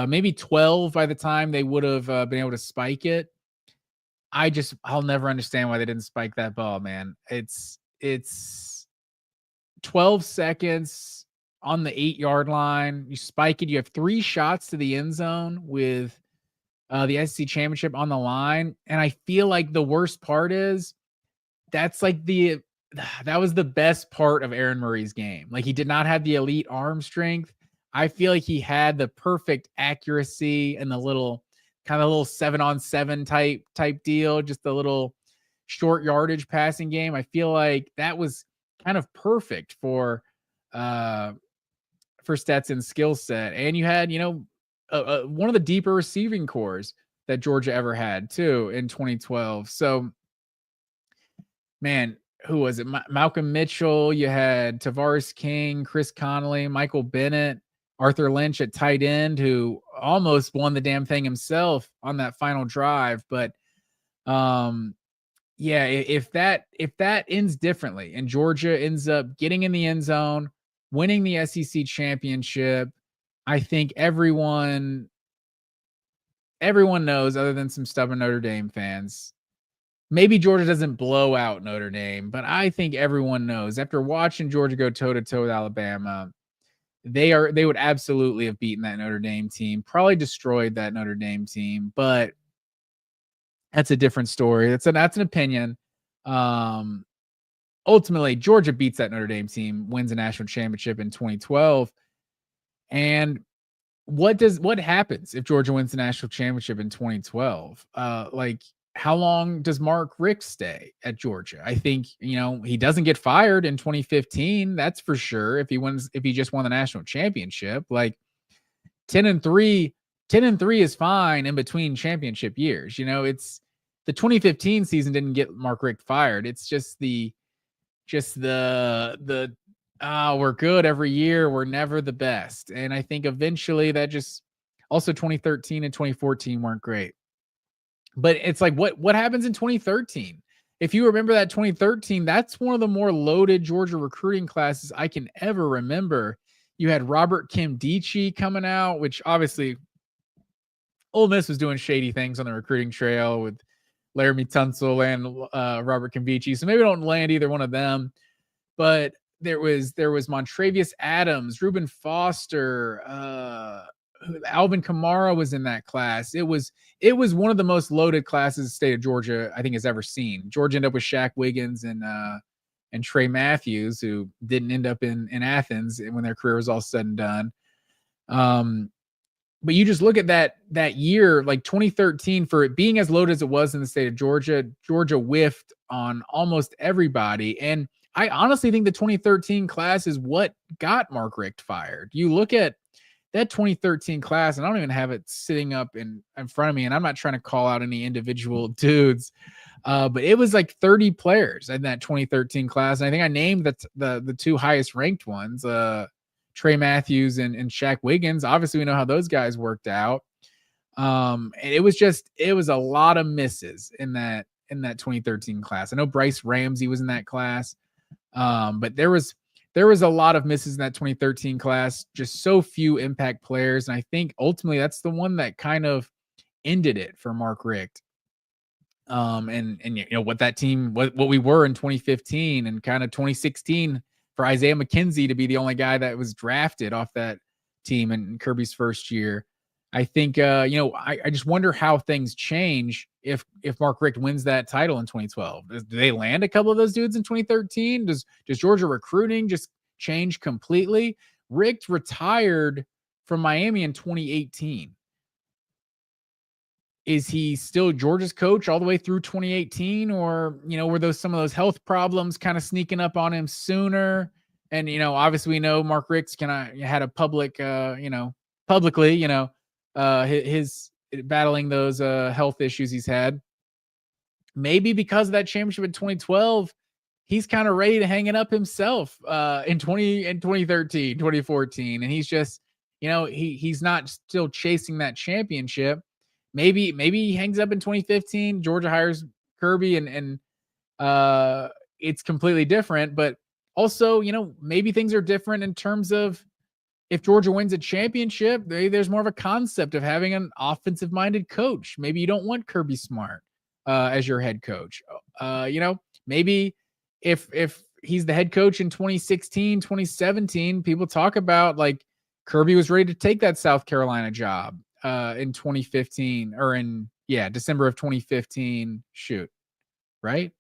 maybe 12 by the time they would have been able to spike it. I'll never understand why they didn't spike that ball, man. It's 12 seconds on the 8-yard line. You spike it. You have 3 shots to the end zone with the SEC championship on the line. And I feel like the worst part is that was the best part of Aaron Murray's game. Like, he did not have the elite arm strength. I feel like he had the perfect accuracy and the little 7-on-7 type deal, just a little short yardage passing game. I feel like that was kind of perfect for Stetson's skill set. And you had, one of the deeper receiving cores that Georgia ever had too in 2012. So, man, who was it? Malcolm Mitchell. You had Tavares King, Chris Connolly, Michael Bennett, Arthur Lynch at tight end, who almost won the damn thing himself on that final drive. But yeah, if that ends differently and Georgia ends up getting in the end zone, winning the SEC championship, I think everyone knows, other than some stubborn Notre Dame fans. Maybe Georgia doesn't blow out Notre Dame, but I think everyone knows after watching Georgia go toe-to-toe with Alabama, they would absolutely have beaten that Notre Dame team, probably destroyed that Notre Dame team, but that's a different story. That's an opinion. Ultimately, Georgia beats that Notre Dame team, wins a national championship in 2012. And what happens if Georgia wins the national championship in 2012? How long does Mark Richt stay at Georgia? I think, he doesn't get fired in 2015. That's for sure. If he just won the national championship, like 10-3 is fine in between championship years. It's the 2015 season didn't get Mark Richt fired. It's just the we're good every year. We're never the best. And I think eventually that just also 2013 and 2014 weren't great. But it's like, what happens in 2013? If you remember that 2013, that's one of the more loaded Georgia recruiting classes I can ever remember. You had Robert Kimdichie coming out, which obviously Ole Miss was doing shady things on the recruiting trail with Laramie Tunsil and Robert Kimdichie. So maybe don't land either one of them. But there was Montravius Adams, Reuben Foster, Alvin Kamara was in that class. It was one of the most loaded classes the state of Georgia, I think, has ever seen. Georgia ended up with Shaq Wiggins and Trey Matthews, who didn't end up in Athens when their career was all said and done. But you just look at that year, like 2013, for it being as loaded as it was in the state of Georgia, Georgia whiffed on almost everybody. And I honestly think the 2013 class is what got Mark Richt fired. You look at that 2013 class, and I don't even have it sitting up in front of me, and I'm not trying to call out any individual dudes, but it was like 30 players in that 2013 class. And I think I named the two highest ranked ones, Trey Matthews and Shaq Wiggins. Obviously, we know how those guys worked out. And it was a lot of misses in that 2013 class. I know Bryce Ramsey was in that class, but there was a lot of misses in that 2013 class. Just so few impact players, and I think ultimately that's the one that kind of ended it for Mark Richt. And you know what that team, what we were in 2015 and kind of 2016 for Isaiah McKenzie to be the only guy that was drafted off that team in Kirby's first year. I think I just wonder how things change if Mark Richt wins that title in 2012. Do they land a couple of those dudes in 2013? Does Georgia recruiting just change completely? Richt retired from Miami in 2018. Is he still Georgia's coach all the way through 2018, or were some of those health problems kind of sneaking up on him sooner? And obviously we know Mark Richt's had a public publicly his battling those health issues he's had. Maybe because of that championship in 2012, he's kind of ready to hang it up himself in 2013, 2014, and he's just he's not still chasing that championship. Maybe he hangs up in 2015. Georgia hires Kirby, and it's completely different. But also, maybe things are different in terms of if Georgia wins a championship, there's more of a concept of having an offensive-minded coach. Maybe you don't want Kirby Smart as your head coach. Maybe if he's the head coach in 2016, 2017, people talk about like Kirby was ready to take that South Carolina job in 2015 or in December of 2015. Right?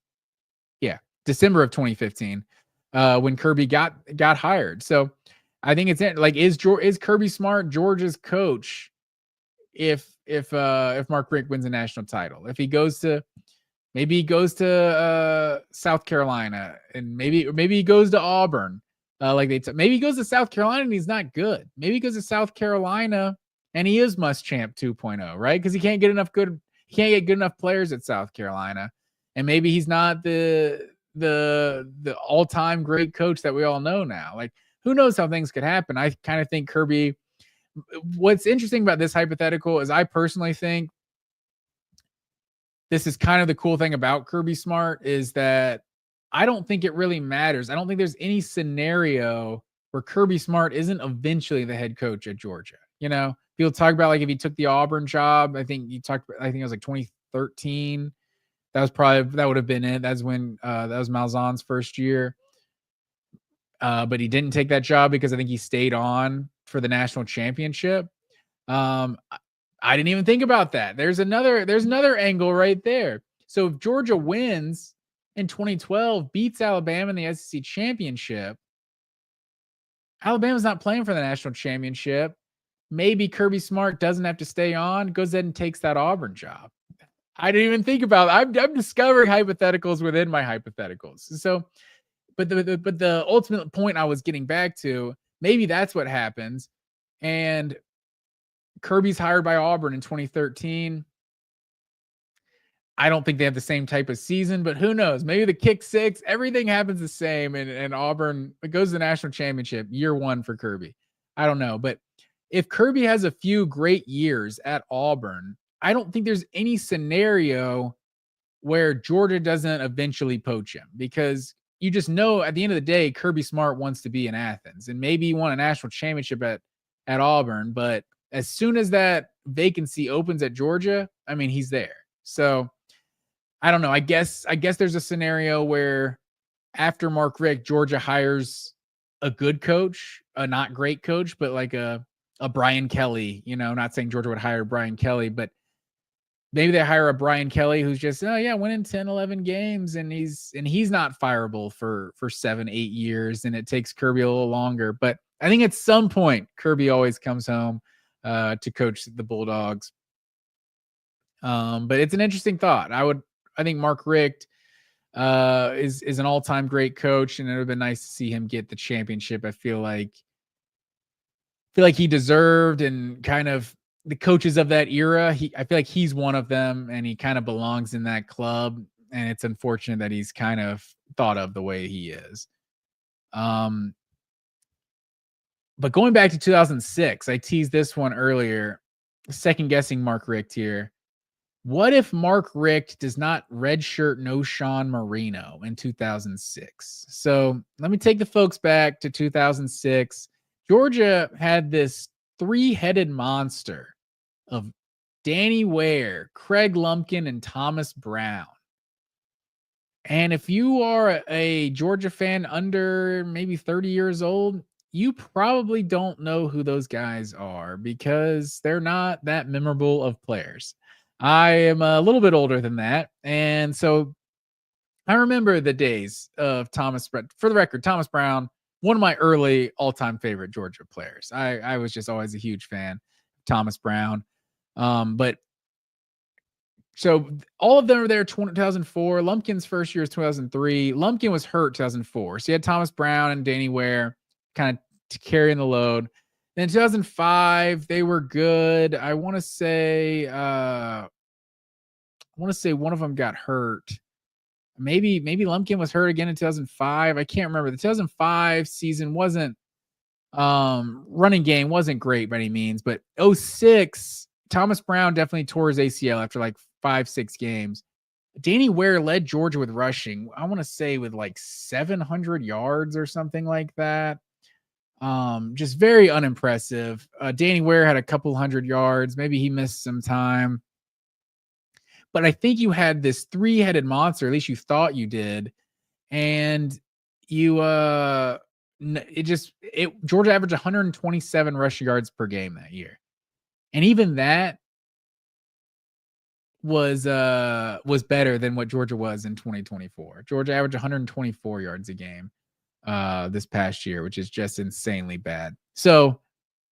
Yeah, December of 2015 when Kirby got hired. So I think it's like is Kirby Smart Georgia's coach if Mark Richt wins a national title? If he goes to South Carolina, and maybe he goes to Auburn, maybe he goes to South Carolina and he's not good. Maybe he goes to South Carolina and he is Muschamp 2.0, right? Because he can't get good enough players at South Carolina, and maybe he's not the all-time great coach that we all know now. Like, who knows how things could happen? I kind of think Kirby. What's interesting about this hypothetical is I personally think this is kind of the cool thing about Kirby Smart is that I don't think it really matters. I don't think there's any scenario where Kirby Smart isn't eventually the head coach at Georgia. People talk about like if he took the Auburn job, I think it was like 2013. That would have been it. That's when that was Malzahn's first year. But he didn't take that job because I think he stayed on for the national championship. I didn't even think about that. There's another angle right there. So if Georgia wins in 2012, beats Alabama in the SEC championship, Alabama's not playing for the national championship. Maybe Kirby Smart doesn't have to stay on, goes ahead and takes that Auburn job. I didn't even think about it. I'm discovering hypotheticals within my hypotheticals. So, but the ultimate point I was getting back to, maybe that's what happens. And Kirby's hired by Auburn in 2013. I don't think they have the same type of season, but who knows? Maybe the kick six, everything happens the same, and Auburn, it goes to the national championship year one for Kirby. I don't know, but if Kirby has a few great years at Auburn, I don't think there's any scenario where Georgia doesn't eventually poach him, because you just know at the end of the day, Kirby Smart wants to be in Athens, and maybe he won a national championship at Auburn, but as soon as that vacancy opens at Georgia, I mean, he's there. So I don't know. I guess there's a scenario where after Mark Richt, Georgia hires a good coach, a not great coach, but like a Brian Kelly, not saying Georgia would hire Brian Kelly, but maybe they hire a Brian Kelly who's just, winning 10, 11 games, and he's not fireable for 7-8 years, and it takes Kirby a little longer. But I think at some point Kirby always comes home to coach the Bulldogs. But it's an interesting thought. I think Mark Richt is an all-time great coach, and it would have been nice to see him get the championship. I feel like feel like he deserved, and kind of the coaches of that era, I feel like he's one of them, and he kind of belongs in that club. And it's unfortunate that he's kind of thought of the way he is. Um, but going back to 2006, I teased this one earlier, second guessing Mark Richt here. What if Mark Richt does not redshirt Knowshon Marino in 2006? So let me take the folks back to 2006. Georgia had this three-headed monster of Danny Ware, Craig Lumpkin, and Thomas Brown. And if you are a Georgia fan under maybe 30 years old, you probably don't know who those guys are because they're not that memorable of players. I am a little bit older than that. And so I remember the days of Thomas. For the record, Thomas Brown, one of my early all-time favorite Georgia players. I was just always a huge fan of Thomas Brown. But so all of them are there 2004. Lumpkin's first year is 2003. Lumpkin was hurt 2004. So you had Thomas Brown and Danny Ware kind of carrying the load. Then 2005, they were good. I want to say one of them got hurt. Maybe Lumpkin was hurt again in 2005. I can't remember. The 2005 season wasn't running game wasn't great by any means, but 06, Thomas Brown definitely tore his ACL after like 5-6 games. Danny Ware led Georgia with rushing, I want to say with like 700 yards or something like that. Just very unimpressive. Danny Ware had a couple hundred yards. Maybe he missed some time. But I think you had this three-headed monster, at least you thought you did. And you Georgia averaged 127 rushing yards per game that year. And even that was better than what Georgia was in 2024. Georgia averaged 124 yards a game this past year, which is just insanely bad. So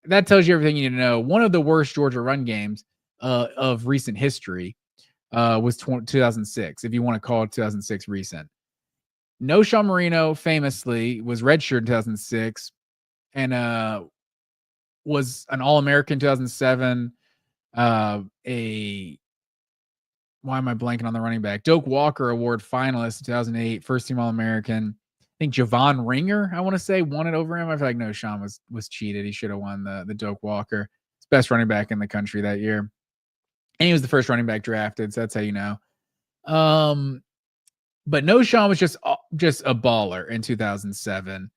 that tells you everything you need to know. One of the worst Georgia run games of recent history was 2006, if you want to call 2006 recent. Knowshon Marino famously was redshirted in 2006 and was an All-American in 2007. Why am I blanking on the running back? Doak Walker Award finalist in 2008, first team All-American. I think Javon Ringer, I want to say, won it over him. I feel like Knowshon was cheated. He should have won the Doak Walker. It's best running back in the country that year. And he was the first running back drafted, so that's how you know. But Knowshon was just a baller in 2007.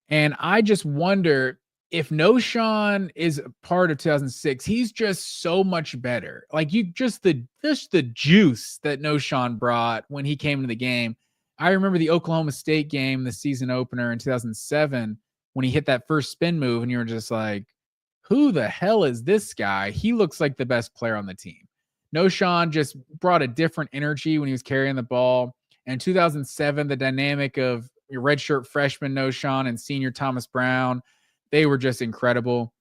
And I just wonder if Knowshon is part of 2006, he's just so much better. Like just the juice that Knowshon brought when he came into the game. I remember the Oklahoma State game, the season opener in 2007, when he hit that first spin move, and you were just like, who the hell is this guy? He looks like the best player on the team. Knowshon just brought a different energy when he was carrying the ball. And 2007, the dynamic of your redshirt freshman Knowshon and senior Thomas Brown, they were just incredible.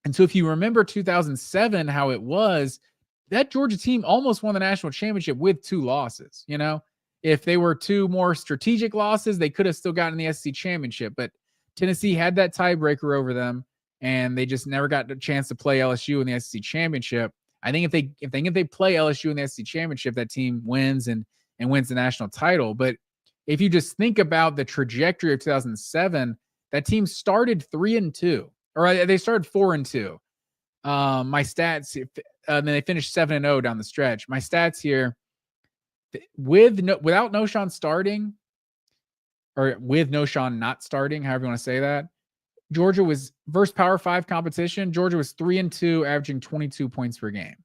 And so if you remember 2007, how it was, that Georgia team almost won the national championship with 2 losses. You know, if they were 2 more strategic losses, they could have still gotten the SEC championship. But Tennessee had that tiebreaker over them, and they just never got the chance to play LSU in the SEC championship. I think if they play LSU in the SEC championship, that team wins and wins the national title. But if you just think about the trajectory of 2007, that team started 3-2, or they started 4-2. My stats, then they finished 7-0 down the stretch. My stats here, without Knowshon starting, or with Knowshon not starting, however you want to say that, Georgia was versus Power 5 competition. Georgia was 3-2, averaging 22 points per game.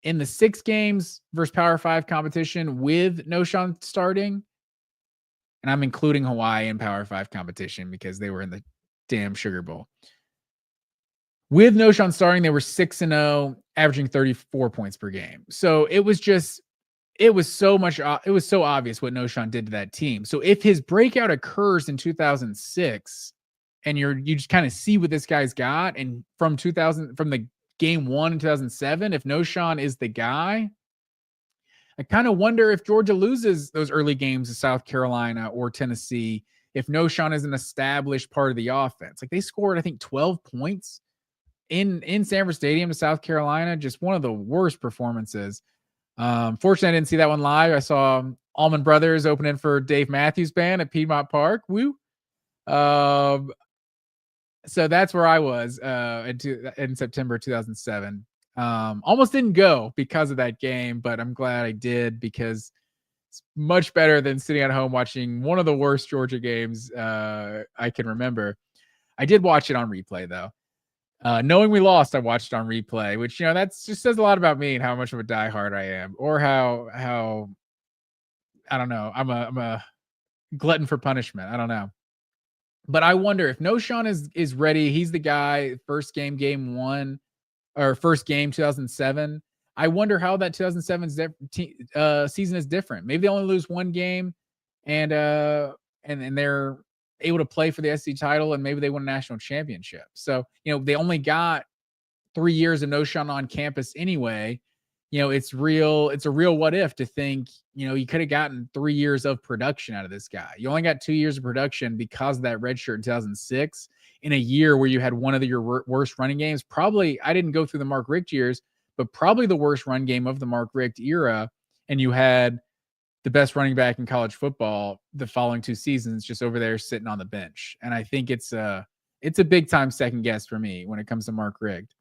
In the 6 games versus Power 5 competition with Knowshon starting, and I'm including Hawaii in Power 5 competition because they were in the damn Sugar Bowl. With Knowshon starting, they were 6-0, averaging 34 points per game. So it was so obvious what Knowshon did to that team. So if his breakout occurs in 2006, and you just kind of see what this guy's got, and from the game 1 in 2007, if Knowshon is the guy, I kind of wonder if Georgia loses those early games to South Carolina or Tennessee, if No-Shawn is an established part of the offense. Like they scored, I think, 12 points in Sanford Stadium to South Carolina. Just one of the worst performances. Fortunately, I didn't see that one live. I saw Allman Brothers opening for Dave Matthews Band at Piedmont Park. Woo. So that's where I was in September 2007. Almost didn't go because of that game, but I'm glad I did because it's much better than sitting at home watching one of the worst Georgia games I can remember. I did watch it on replay though. Knowing we lost, I watched it on replay, which that's just says a lot about me and how much of a diehard I am, or how I don't know. I'm a glutton for punishment. I don't know. But I wonder if No-Shawn is ready. He's the guy. First game 1, or first game 2007. I wonder how that 2007 season is different. Maybe they only lose one game, and they're able to play for the SEC title, and maybe they win a national championship. So they only got 3 years of No-Shawn on campus anyway. It's a real what if to think, you could have gotten 3 years of production out of this guy. You only got 2 years of production because of that red shirt in 2006 in a year where you had one of your worst running games. Probably, I didn't go through the Mark Richt years, but probably the worst run game of the Mark Richt era. And you had the best running back in college football the following 2 seasons just over there sitting on the bench. And I think it's a big time second guess for me when it comes to Mark Richt.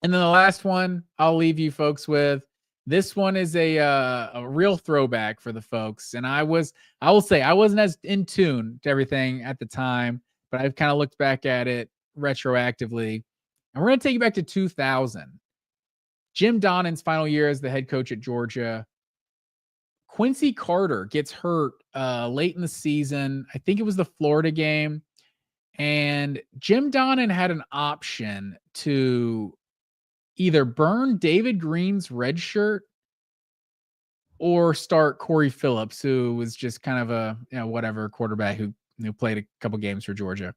And then the last one I'll leave you folks with. This one is a real throwback for the folks. And I will say I wasn't as in tune to everything at the time, but I've kind of looked back at it retroactively. And we're going to take you back to 2000. Jim Donnan's final year as the head coach at Georgia. Quincy Carter gets hurt late in the season. I think it was the Florida game. And Jim Donnan had an option to either burn David Green's red shirt or start Corey Phillips, who was just kind of a whatever quarterback who played a couple games for Georgia.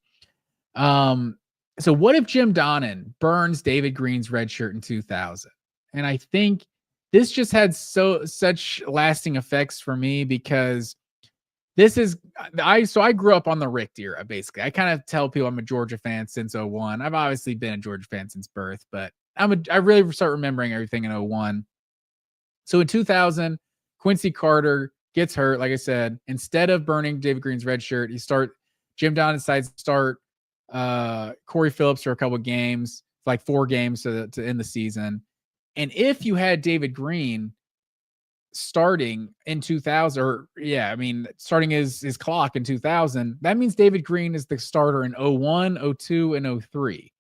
So what if Jim Donnan burns David Green's red shirt in 2000? And I think this just had such lasting effects for me because I grew up on the Richt era, basically. I kind of tell people I'm a Georgia fan since 01. I've obviously been a Georgia fan since birth, but I really start remembering everything in 01. So in 2000, Quincy Carter gets hurt. Like I said, instead of burning David Green's red shirt, Jim Donnan decides to start Corey Phillips for a couple of games, like 4 games to end the season. And if you had David Green starting in 2000, starting his clock in 2000, that means David Green is the starter in 01, 02, and 03.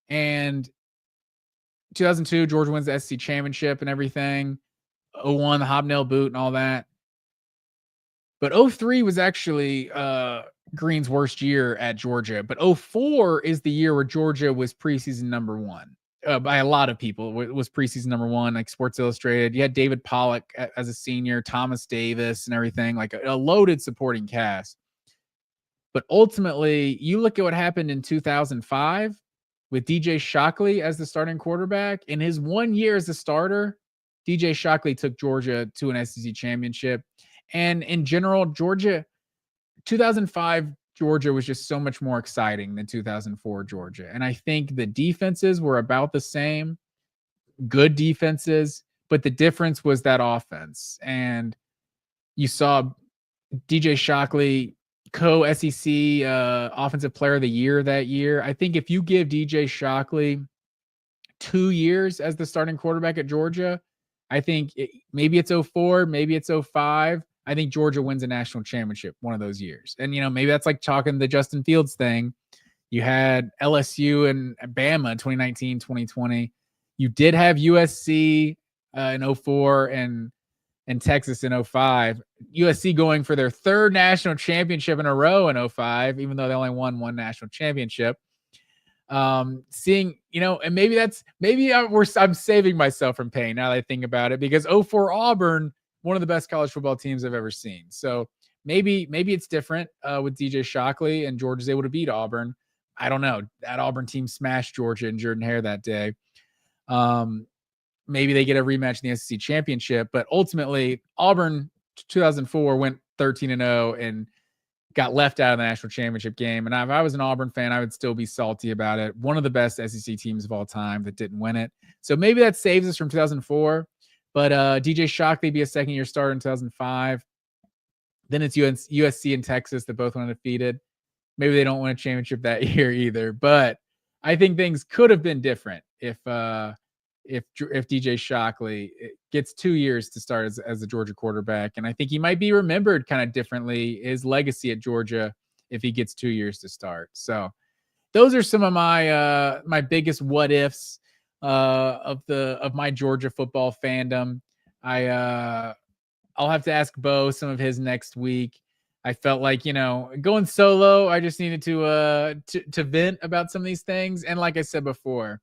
And 2002, Georgia wins the SEC championship and everything. 01, the hobnail boot and all that. But 03 was actually Green's worst year at Georgia. But 04 is the year where Georgia was preseason number 1. By a lot of people. It was preseason number 1, like Sports Illustrated. You had David Pollock as a senior, Thomas Davis and everything, like a loaded supporting cast. But ultimately, you look at what happened in 2005 with DJ Shockley as the starting quarterback. In his 1 year as a starter, DJ Shockley took Georgia to an SEC championship. And in general, 2005 Georgia was just so much more exciting than 2004 Georgia. And I think the defenses were about the same, good defenses, but the difference was that offense. And you saw DJ Shockley, co-SEC Offensive Player of the Year that year. I think if you give DJ Shockley 2 years as the starting quarterback at Georgia, I think maybe it's 04, maybe it's 05. I think Georgia wins a national championship one of those years. And, maybe that's like talking the Justin Fields thing. You had LSU and Bama in 2019, 2020. You did have USC in 04 and Texas in 05. USC going for their 3rd national championship in a row in 05, even though they only won 1 national championship. Seeing, and maybe I'm saving myself from pain now that I think about it, because 04 Auburn, one of the best college football teams I've ever seen. So maybe it's different with DJ Shockley and Georgia's able to beat Auburn. I don't know. That Auburn team smashed Georgia and Jordan-Hare that day. Maybe they get a rematch in the SEC championship, but ultimately Auburn 2004 went 13-0 and got left out of the national championship game. And if I was an Auburn fan, I would still be salty about it. One of the best SEC teams of all time that didn't win it. So maybe that saves us from 2004. But DJ Shockley be a second-year starter in 2005. Then it's USC and Texas that both went undefeated. Maybe they don't win a championship that year either. But I think things could have been different if DJ Shockley gets 2 years to start as a Georgia quarterback. And I think he might be remembered kind of differently, his legacy at Georgia, if he gets 2 years to start. So those are some of my my biggest what ifs of my Georgia football fandom. I'll have to ask Bo some of his next week. I felt like, going solo, I just needed to vent about some of these things. And like I said before,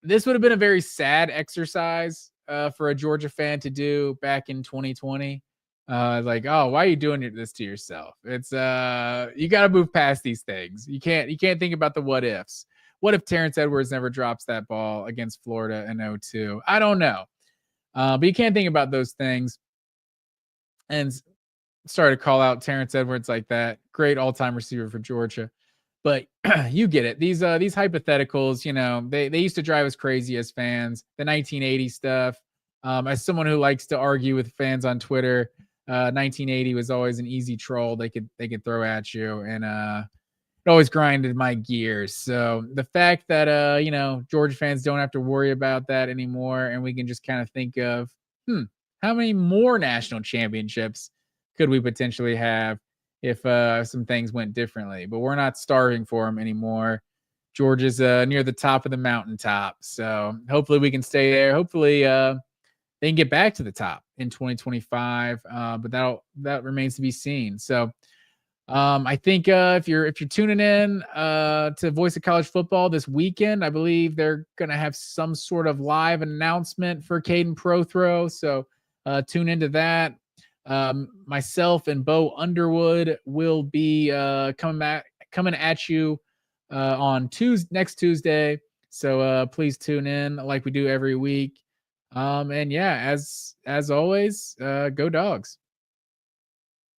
this would have been a very sad exercise for a Georgia fan to do back in 2020. Like, oh, why are you doing this to yourself? It's you got to move past these things. You can't think about the what ifs. What if Terrence Edwards never drops that ball against Florida in 2002? I don't know. But you can't think about those things. And sorry to call out Terrence Edwards like that. Great all-time receiver for Georgia. But you get it. These hypotheticals, they used to drive us crazy as fans. The 1980 stuff. As someone who likes to argue with fans on Twitter, 1980 was always an easy troll they could throw at you, and it always grinded my gears. So the fact that Georgia fans don't have to worry about that anymore, and we can just kind of think of how many more national championships could we potentially have if some things went differently? But we're not starving for them anymore. Georgia's near the top of the mountaintop. So hopefully we can stay there. Hopefully they can get back to the top in 2025. But that remains to be seen. So I think if you're tuning in to Voice of College Football this weekend, I believe they're going to have some sort of live announcement for Caden Prothrow. So tune into that. Myself and Bo Underwood will be coming at you on next Tuesday. So please tune in like we do every week. And yeah, as always, go Dogs.